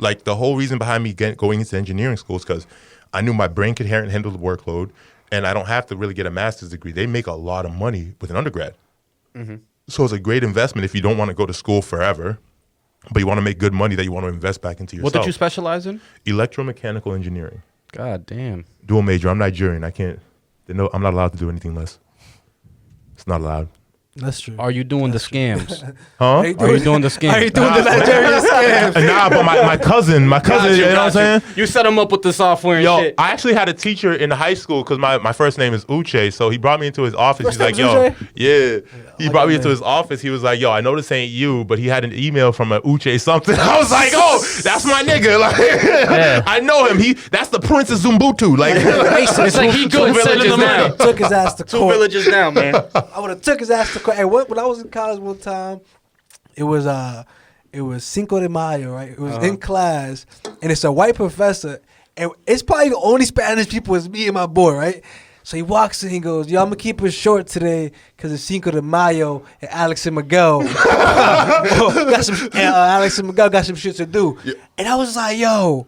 Like the whole reason behind me going into engineering school is because I knew my brain could handle the workload, and I don't have to really get a master's degree. They make a lot of money with an undergrad, so it's a great investment if you don't want to go to school forever, but you want to make good money that you want to invest back into yourself. What did you specialize in? Electromechanical engineering. God damn. Dual major. I'm Nigerian. I can't. I'm not allowed to do anything less. It's not allowed. That's true. Are you doing the scams? Huh? Are you doing the scams? Are you doing the Nigerian scam? Nah, but my cousin, you know what I'm saying? You set him up with the software and Yo, shit. I actually had a teacher in high school because my first name is Uche, so he brought me into his office. First He's like, name's yo, Uche? yeah. He brought me into his office. He was like, yo, I know this ain't you, but he had an email from a Uche something. I was like, oh, that's my nigga. Like, I know him. That's the Prince of Zumbutu. Like, It's like he good sending villages them now. money. Took his ass to Two court. villages down, man. I would have took his ass to court. Hey, when I was in college one time, it was Cinco de Mayo, right? It was in class, and it's a white professor, and it's probably the only Spanish people is me and my boy, right? So he walks in, he goes, yo, I'm gonna keep it short today because it's Cinco de Mayo and Alex and Miguel Alex and Miguel got some shit to do. Yeah. And I was like, yo,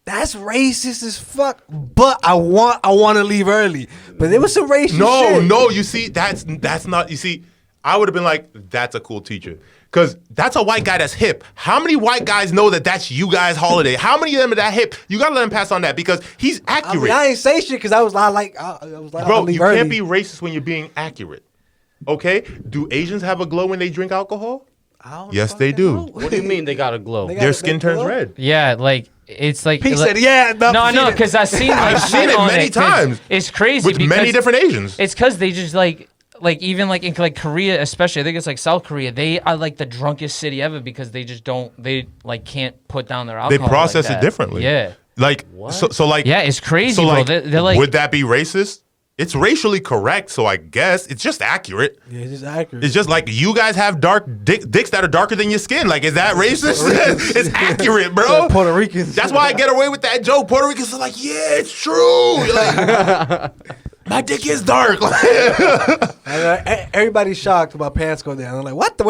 that's racist as fuck, but I want to leave early. But there was some racist shit. No, you see, that's not, you see, I would have been like, that's a cool teacher. Because that's a white guy that's hip. How many white guys know that that's you guys' holiday? How many of them are that hip? You gotta let him pass on that because he's accurate. I ain't say shit because I was like, bro, you can't be racist when you're being accurate. Okay? Do Asians have a glow when they drink alcohol? Yes, they do. What do you mean they got a glow? Their skin turns red. Yeah, like it's like He said, "Yeah, no, because I've seen I've seen it many times. It's crazy With many different Asians. It's because they just like even like in like Korea, especially I think it's like South Korea. They are like the drunkest city ever because they just like can't put down their alcohol. They process like it differently. Yeah. Like so like yeah, it's crazy, so bro. like, They're like, would that be racist? It's racially correct, so I guess it's just accurate. Yeah, it's just accurate. It's just like you guys have dark dicks that are darker than your skin. Like, is that racist? It's accurate, bro. Puerto Ricans. That's why I get away with that joke. Puerto Ricans are like, yeah, it's true. You're like, my dick is dark. Everybody's shocked about pants go down. I'm like, what the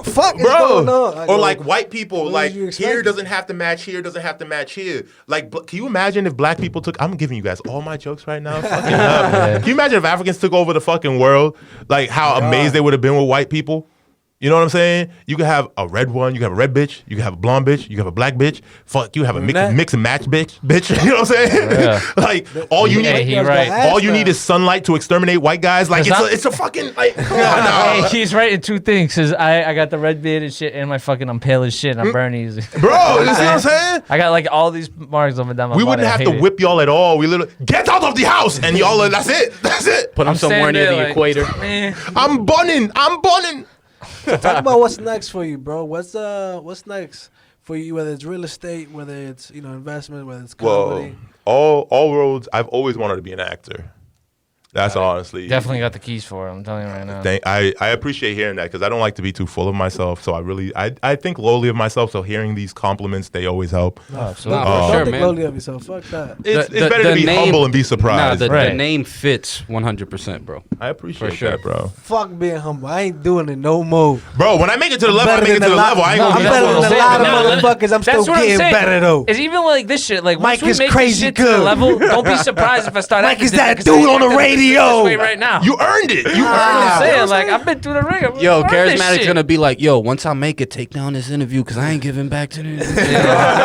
fuck is Bro, going on? or like white people, what like did you here expect? doesn't have to match here, doesn't have to match here. Like, can you imagine if black people took? I'm giving you guys all my jokes right now. Fucking up. Can you imagine if Africans took over the fucking world? Like how amazed they would have been with white people. You know what I'm saying? You could have a red one, you could have a red bitch, you could have a blonde bitch, you could have a black bitch. Fuck, you have a mix and match bitch. You know what I'm saying? Yeah. Like all you need, he right. all you need is sunlight to exterminate white guys. Like it's a fucking like. Come on now. Hey, he's right in two things. Cause I got the red beard and shit, and my fucking I'm pale as shit. And I'm burning easy. Bro, you see what I'm saying? I got like all these marks over down my We body. wouldn't I have hate to it. whip y'all at all. We literally get out of the house, and y'all. That's it. That's it. Put them somewhere standing near there the like, equator. Man. I'm bunning. Talk about what's next for you, bro. What's next for you? Whether it's real estate, whether it's investment, whether it's comedy. Well, all roads. I've always wanted to be an actor. That's honestly Definitely got the keys for it. I'm telling you right now. I appreciate hearing that because I don't like to be too full of myself. So I think lowly of myself. So hearing these compliments, they always help. Absolutely. Don't sure, think man. lowly of yourself. Fuck that. It's better to be humble and be surprised. Nah, the Right. name fits 100%, bro. I appreciate For sure. that, bro. Fuck being humble. I ain't doing it no more. Bro, when I make it to the level, I Better make it than to the a lot- level. I ain't No, gonna I'm be better that than a one. lot of No, motherfuckers. I'm still what getting saying. better though. It's even like this shit. Like Mike once we is make crazy this shit to good. the level, don't be surprised if I start. Mike acting is that different, 'cause dude I on the ain't acting radio. this way right now. You earned it. You I'm earned just it. saying, like I've been through the ringer. Yo, Earned this Karizmatik's shit. gonna be like, yo, once I make it, take down this interview because I ain't giving back to the.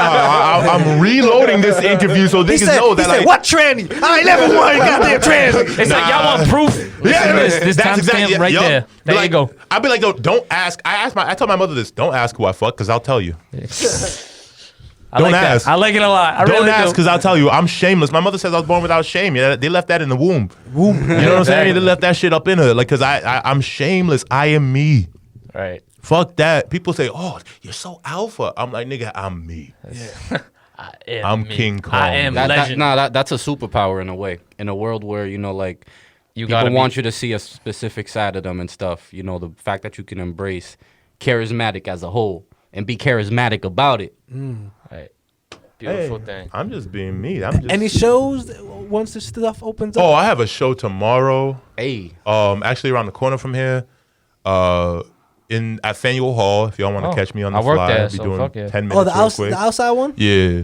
I'm reloading this interview so He niggas said, know that like. what tranny? I ain't never won goddamn tranny. It's like y'all want proof. Yeah, this that's timestamp exactly right yup. there. Be There like, you go. I'd be like, yo, don't ask. I tell my mother this. Don't ask who I fuck because I'll tell you. I Don't like ask. That. I like it a lot. I Don't really ask do. because I'll tell you. I'm shameless. My mother says I was born without shame. Yeah, they left that in the womb. You know what I'm saying? They left that shit up in her. Like, because I'm shameless. I am me. Right. Fuck that. People say, oh, you're so alpha. I'm like, nigga, I'm me. I'm me. King Kong. I am legend. That's a superpower in a way. In a world where like You people gotta want you to see a specific side of them and stuff. The fact that you can embrace charismatic as a whole and be charismatic about it. Right. Beautiful Hey, thing. I'm just being me. I'm just. Any shows once this stuff opens up? Oh, I have a show tomorrow. Hey, Actually around the corner from here. At Faneuil Hall. If y'all want to Oh, catch me on the I work fly, there, I'll be so doing fuck yeah. 10 minutes. Oh, real quick. the outside one? Yeah.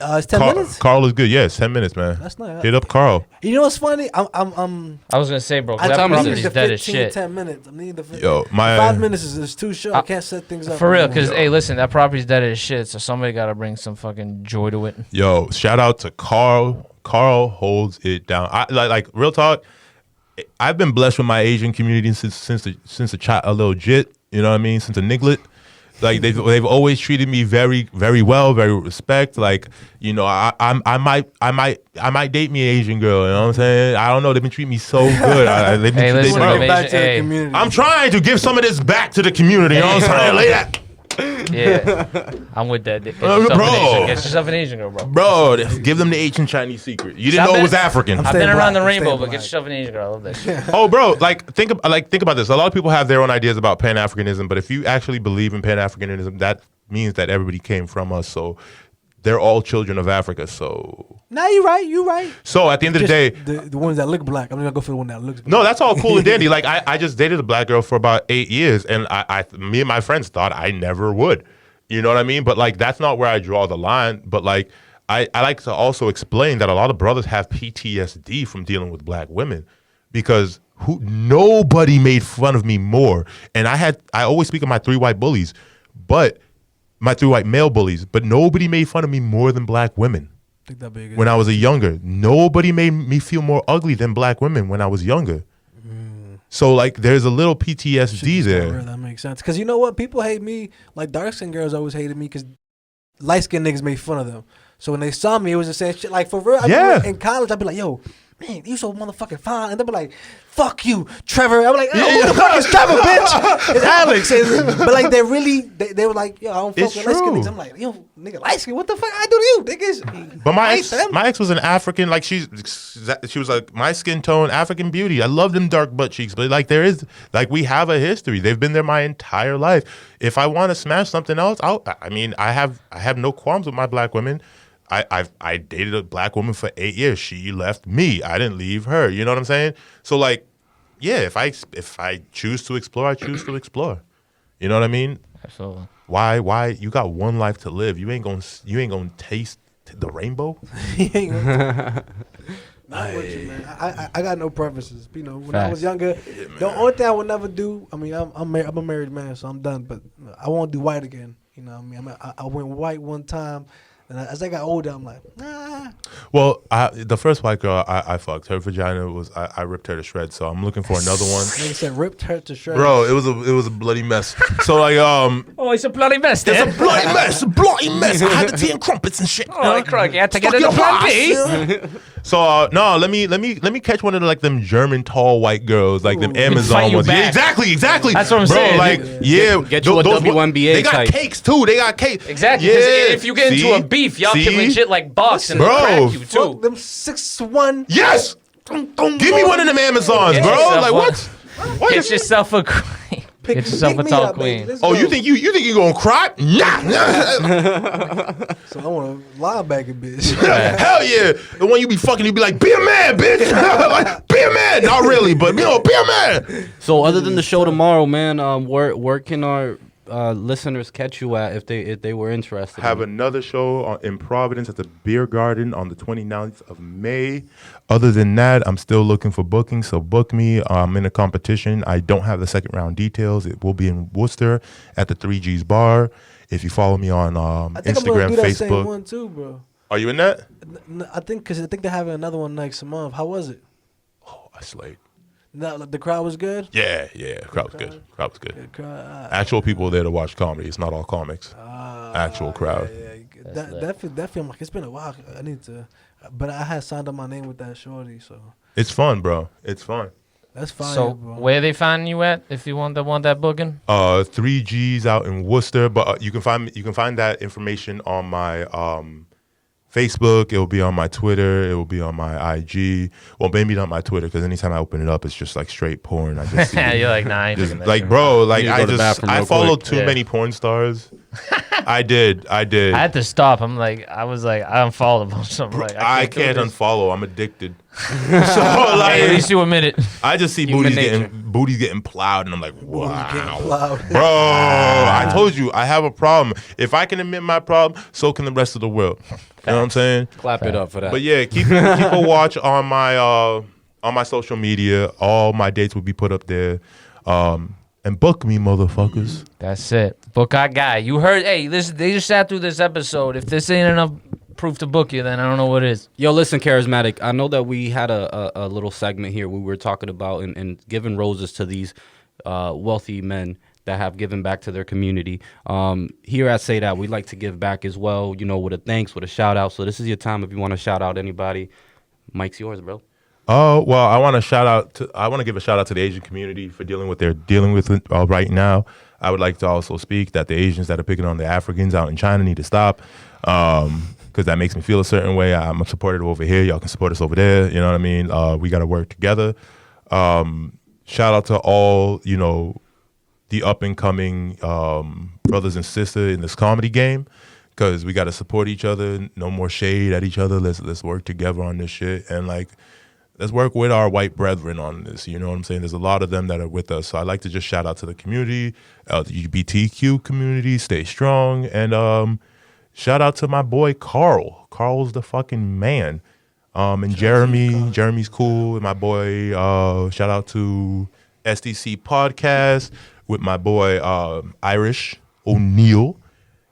It's 10 minutes. Carl is good. Yes, 10 minutes, man. That's not- Hit up Carl. You know what's funny? I was gonna say, bro, 'cause I that time is property's need the dead as 15, shit. 10 minutes. I need the 15. Yo, my 5 minutes is too short. I can't set things up. For real, because anymore. hey, listen, that property's dead as shit. So somebody gotta bring some fucking joy to it. Yo, shout out to Carl. Carl holds it down. I like real talk. I've been blessed with my Asian community since a little jit. You know what I mean? Since a niglet. Like they've always treated me very, very well, very with respect. Like, I might date me an Asian girl. You know what I'm saying? I don't know. They've been treating me so good. They've been Hey, listen, Wanna bro. give back to Hey. the community. I'm trying to give some of this back to the community. You know what I'm saying? Like that. Yeah, I'm with that. Get Bro. yourself an Asian girl, bro. Bro, give them the ancient Chinese secret. You didn't I've know it been- was African. I've staying been around the black. I'm rainbow, staying but get black. yourself an Asian girl. I love that shit. Oh, bro, think about this. A lot of people have their own ideas about Pan-Africanism, but if you actually believe in Pan-Africanism, that means that everybody came from us. So they're all children of Africa. So Nah, you right. You right. at the end of the day, the ones that look black. I'm gonna go for the one that looks black. no, that's all cool and dandy. Like I just dated a black girl for about 8 years, and me and my friends thought I never would. You know what I mean? But like that's not where I draw the line. But like I like to also explain that a lot of brothers have PTSD from dealing with black women, because nobody made fun of me more. And I always speak of my 3 white bullies, but my 3 white male bullies, but nobody made fun of me more than black women. When I was younger, nobody made me feel more ugly than black women when I was younger. So like, there's a little PTSD there. That makes sense. Because you know what? People hate me. Like, dark-skinned girls always hated me because light-skinned niggas made fun of them. So when they saw me, it was the same shit. Like, for real, in college, I'd be like, yo, man, you so motherfucking fine. And they'd be like, fuck you, Trevor. I'm like, who the fuck is Trevor, bitch? It's Alex. But like, they were like, yo, I don't fuck with light-skinned niggas. I'm like, yo, nigga, light-skinned, what the fuck I do to you, niggas? But my ex was an African, like, she was like my skin tone, African beauty. I love them dark butt cheeks, but like, we have a history. They've been there my entire life. If I want to smash something else, I have no qualms with my black women. I dated a black woman for 8 years. She left me. I didn't leave her. You know what I'm saying? So like, yeah, if I choose to explore, I choose to explore. You know what I mean? Absolutely. Why? You got one life to live. You ain't gonna taste the rainbow. Not with you, man. I got no preferences. You know, when I was younger, the only thing I would never do. I mean, I'm a married man, so I'm done. But I won't do white again. You know what I mean? I went white one time. And as I got older, I'm like, nah. Well, the first white girl I fucked, her vagina was I ripped her to shreds. So I'm looking for another one. They said ripped her to shreds. Bro, it was a bloody mess. So like it's a bloody mess. It's a bloody mess. I had the tea and crumpets and shit. Oh, Krug, you had to get in the plan B. So no, let me catch one of them German tall white girls, like them Amazon ones. Yeah, exactly. That's what I'm saying. Like, get you a WNBA. They got cakes too. They got cakes. Exactly. Yeah. If you get into a beef, y'all can legit like box and crack you too. Fuck them 6'1". Yes. Give me one of them Amazons, bro. Like what? Get yourself a queen. Get yourself a tall queen. Oh, you think you gonna cry? Nah. So I want a linebacker, bitch. Hell yeah. The one you be fucking, you be like, be a man, bitch. Like, be a man. Not really, but be a man. So other than the show tomorrow, man, where can our listeners catch you at if they were interested? Have another show in Providence at the Beer Garden on the 29th of May. Other than that, I'm still looking for bookings, so book me. I'm in a competition. I don't have the second round details. It will be in Worcester at the 3G's Bar. If you follow me on Instagram, I'm do that Facebook. Same one too, bro. Are you in that? I think they're having another one next month. How was it? Oh, I slayed. No, the crowd was good. Yeah, crowd was good. Actual people there to watch comedy. It's not all comics. Actual crowd. Yeah. That film, like, it's been a while. I need to, but I had signed up my name with that shorty, so it's fun, bro. It's fun. That's fine. So bro. where they find you at if you want that booking? 3G's out in Worcester, but you can find that information on my Facebook. It will be on my Twitter. It will be on my IG. Well, maybe not my Twitter, because anytime I open it up, it's just like straight porn. I just see you're like, nah, I ain't just, taking like, that. bro, like I follow quick. too many porn stars. I did. I had to stop. I was like, I unfollowed them. So I'm like, I can't unfollow. I'm addicted. So like, at least you admit it. I just see booties getting plowed, and I'm like, wow, bro. I told you I have a problem. If I can admit my problem, so can the rest of the world. You know what I'm saying? Clap it up for that. But yeah, keep a watch on my social media. All my dates will be put up there. And book me, motherfuckers. That's it. Book our guy. You heard? Hey, listen. They just sat through this episode. If this ain't enough proof to book you, then I don't know what is. Yo, listen, Karizmatik. I know that we had a little segment here we were talking about and giving roses to these wealthy men that have given back to their community. Here at Say That, we like to give back as well, you know, with a thanks, with a shout out. So this is your time if you want to shout out anybody. Mike's yours, bro. Oh, well, I want to give a shout out to the Asian community for dealing with what they're dealing with right now. I would like to also speak that the Asians that are picking on the Africans out in China need to stop, because that makes me feel a certain way. I'm supported over here. Y'all can support us over there. You know what I mean? We got to work together. Shout out to all, you know, the up and coming brothers and sisters in this comedy game, because we got to support each other. No more shade at each other. Let's work together on this shit, and like, let's work with our white brethren on this. You know what I'm saying? There's a lot of them that are with us. So I'd like to just shout out to the community, LGBTQ community, stay strong. And shout out to my boy Carl. Carl's the fucking man. And Jeremy's cool. And my boy, shout out to SDC Podcast with my boy Irish O'Neal.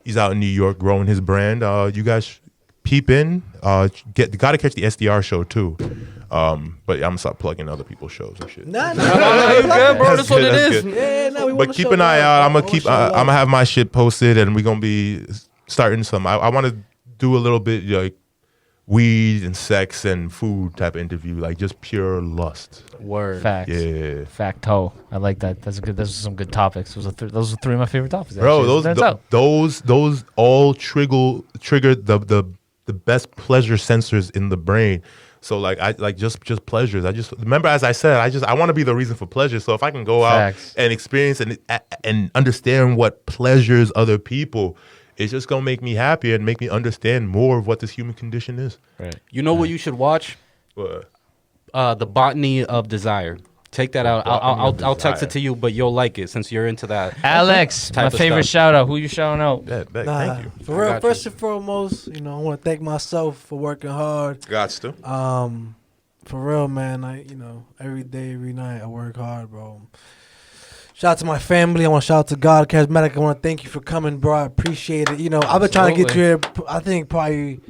He's out in New York growing his brand. You guys peep in. Gotta catch the SDR show too. But I'm gonna start plugging other people's shows and shit. Nah, You good, bro? That's what it is. Yeah, nah, we But wanna keep show an eye love, out. I'm bro. gonna keep. Show I'm love. gonna have my shit posted, and we're gonna be starting some. I want to do a little bit like weed and sex and food type of interview, like just pure lust. Word. Facts. Yeah, Facto. I like that. That's a good. Those are some good topics. Those are three of my favorite topics. bro. actually, as it turns out. Those all trigger the best pleasure sensors in the brain. So like I like just pleasures. I just remember, as I said, I want to be the reason for pleasure. So if I can go out Facts. and experience and understand what pleasures other people, it's just gonna make me happier and make me understand more of what this human condition is. Right. You know what you should watch? But The Botany of Desire. Take that out. Botany of I'll text Desire. it to you, but you'll like it since you're into that. Alex, Type my of favorite stuff. shout out. Who you shouting out? thank Nah, you. for I real. got First you. and foremost, I want to thank myself for working hard. Gots to. For real, man. Every day, every night, I work hard, bro. Shout out to my family. I want to shout out to God, Karizmatik. I want to thank you for coming, bro. I appreciate it. I've been trying to get you here. I think probably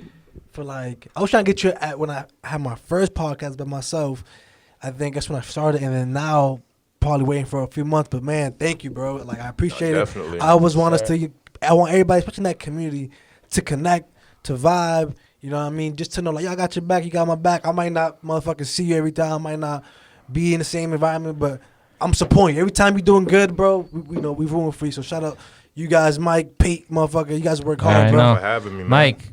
for I was trying to get you at when I had my first podcast by myself. I think that's when I started, and then now probably waiting for a few months. But man, thank you, bro. I appreciate definitely. it. I always want us to. I want everybody, especially in that community, to connect, to vibe. You know what I mean? Just to know, I got your back, you got my back. I might not motherfucking see you every time. I might not be in the same environment, but I'm supporting you. Every time you're doing good, bro, we rooting for you. So shout out you guys, Mike, Pete, motherfucker. You guys work hard, I bro. know. For having me, man. Mike,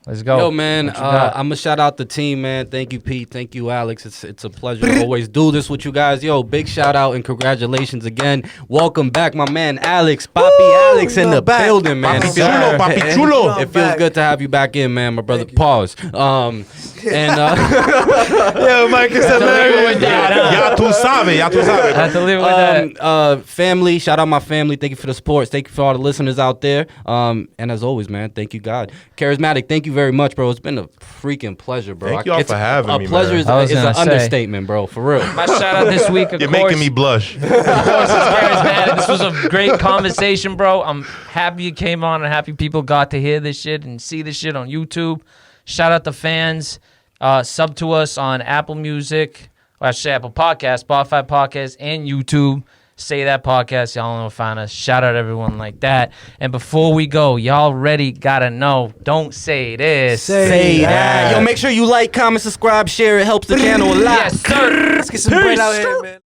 let's go. Yo, man, What you got? I'm gonna shout out the team, man. Thank you, Pete. Thank you, Alex. It's a pleasure to always do this with you guys. Yo, big shout out and congratulations again. Welcome back, my man, Alex, Papi Alex in you're the back. building, man. Papi It feels- chulo, papi it- chulo. It feels Back. good to have you back in, man, my brother. Thank you. Pause. Yo, Mike is hilarious. Ya tú sabes. I have to live with that. Family, shout out my family. Thank you for the support. Thank you for all the listeners out there. And as always, man, thank you, God. Karizmatik, thank you very much, bro. It's been a freaking pleasure, bro. Thank y'all It's for having a me, pleasure man. is I was an gonna say. understatement, bro. For real. My shout out this week, of You're course. making me blush. Of course, it's Karizmatik. This was a great conversation, bro. I'm happy you came on and happy people got to hear this shit and see this shit on YouTube. Shout out to fans. Sub to us on Apple Music, or I should say Apple Podcasts, Spotify Podcasts, and YouTube. Say That Podcast. Y'all know find us. Shout out everyone like that. And before we go, y'all already gotta know, don't say this. Say that. Yo, make sure you like, comment, subscribe, share. It helps the channel a lot. Yes, sir. Let's get some bread out here, man.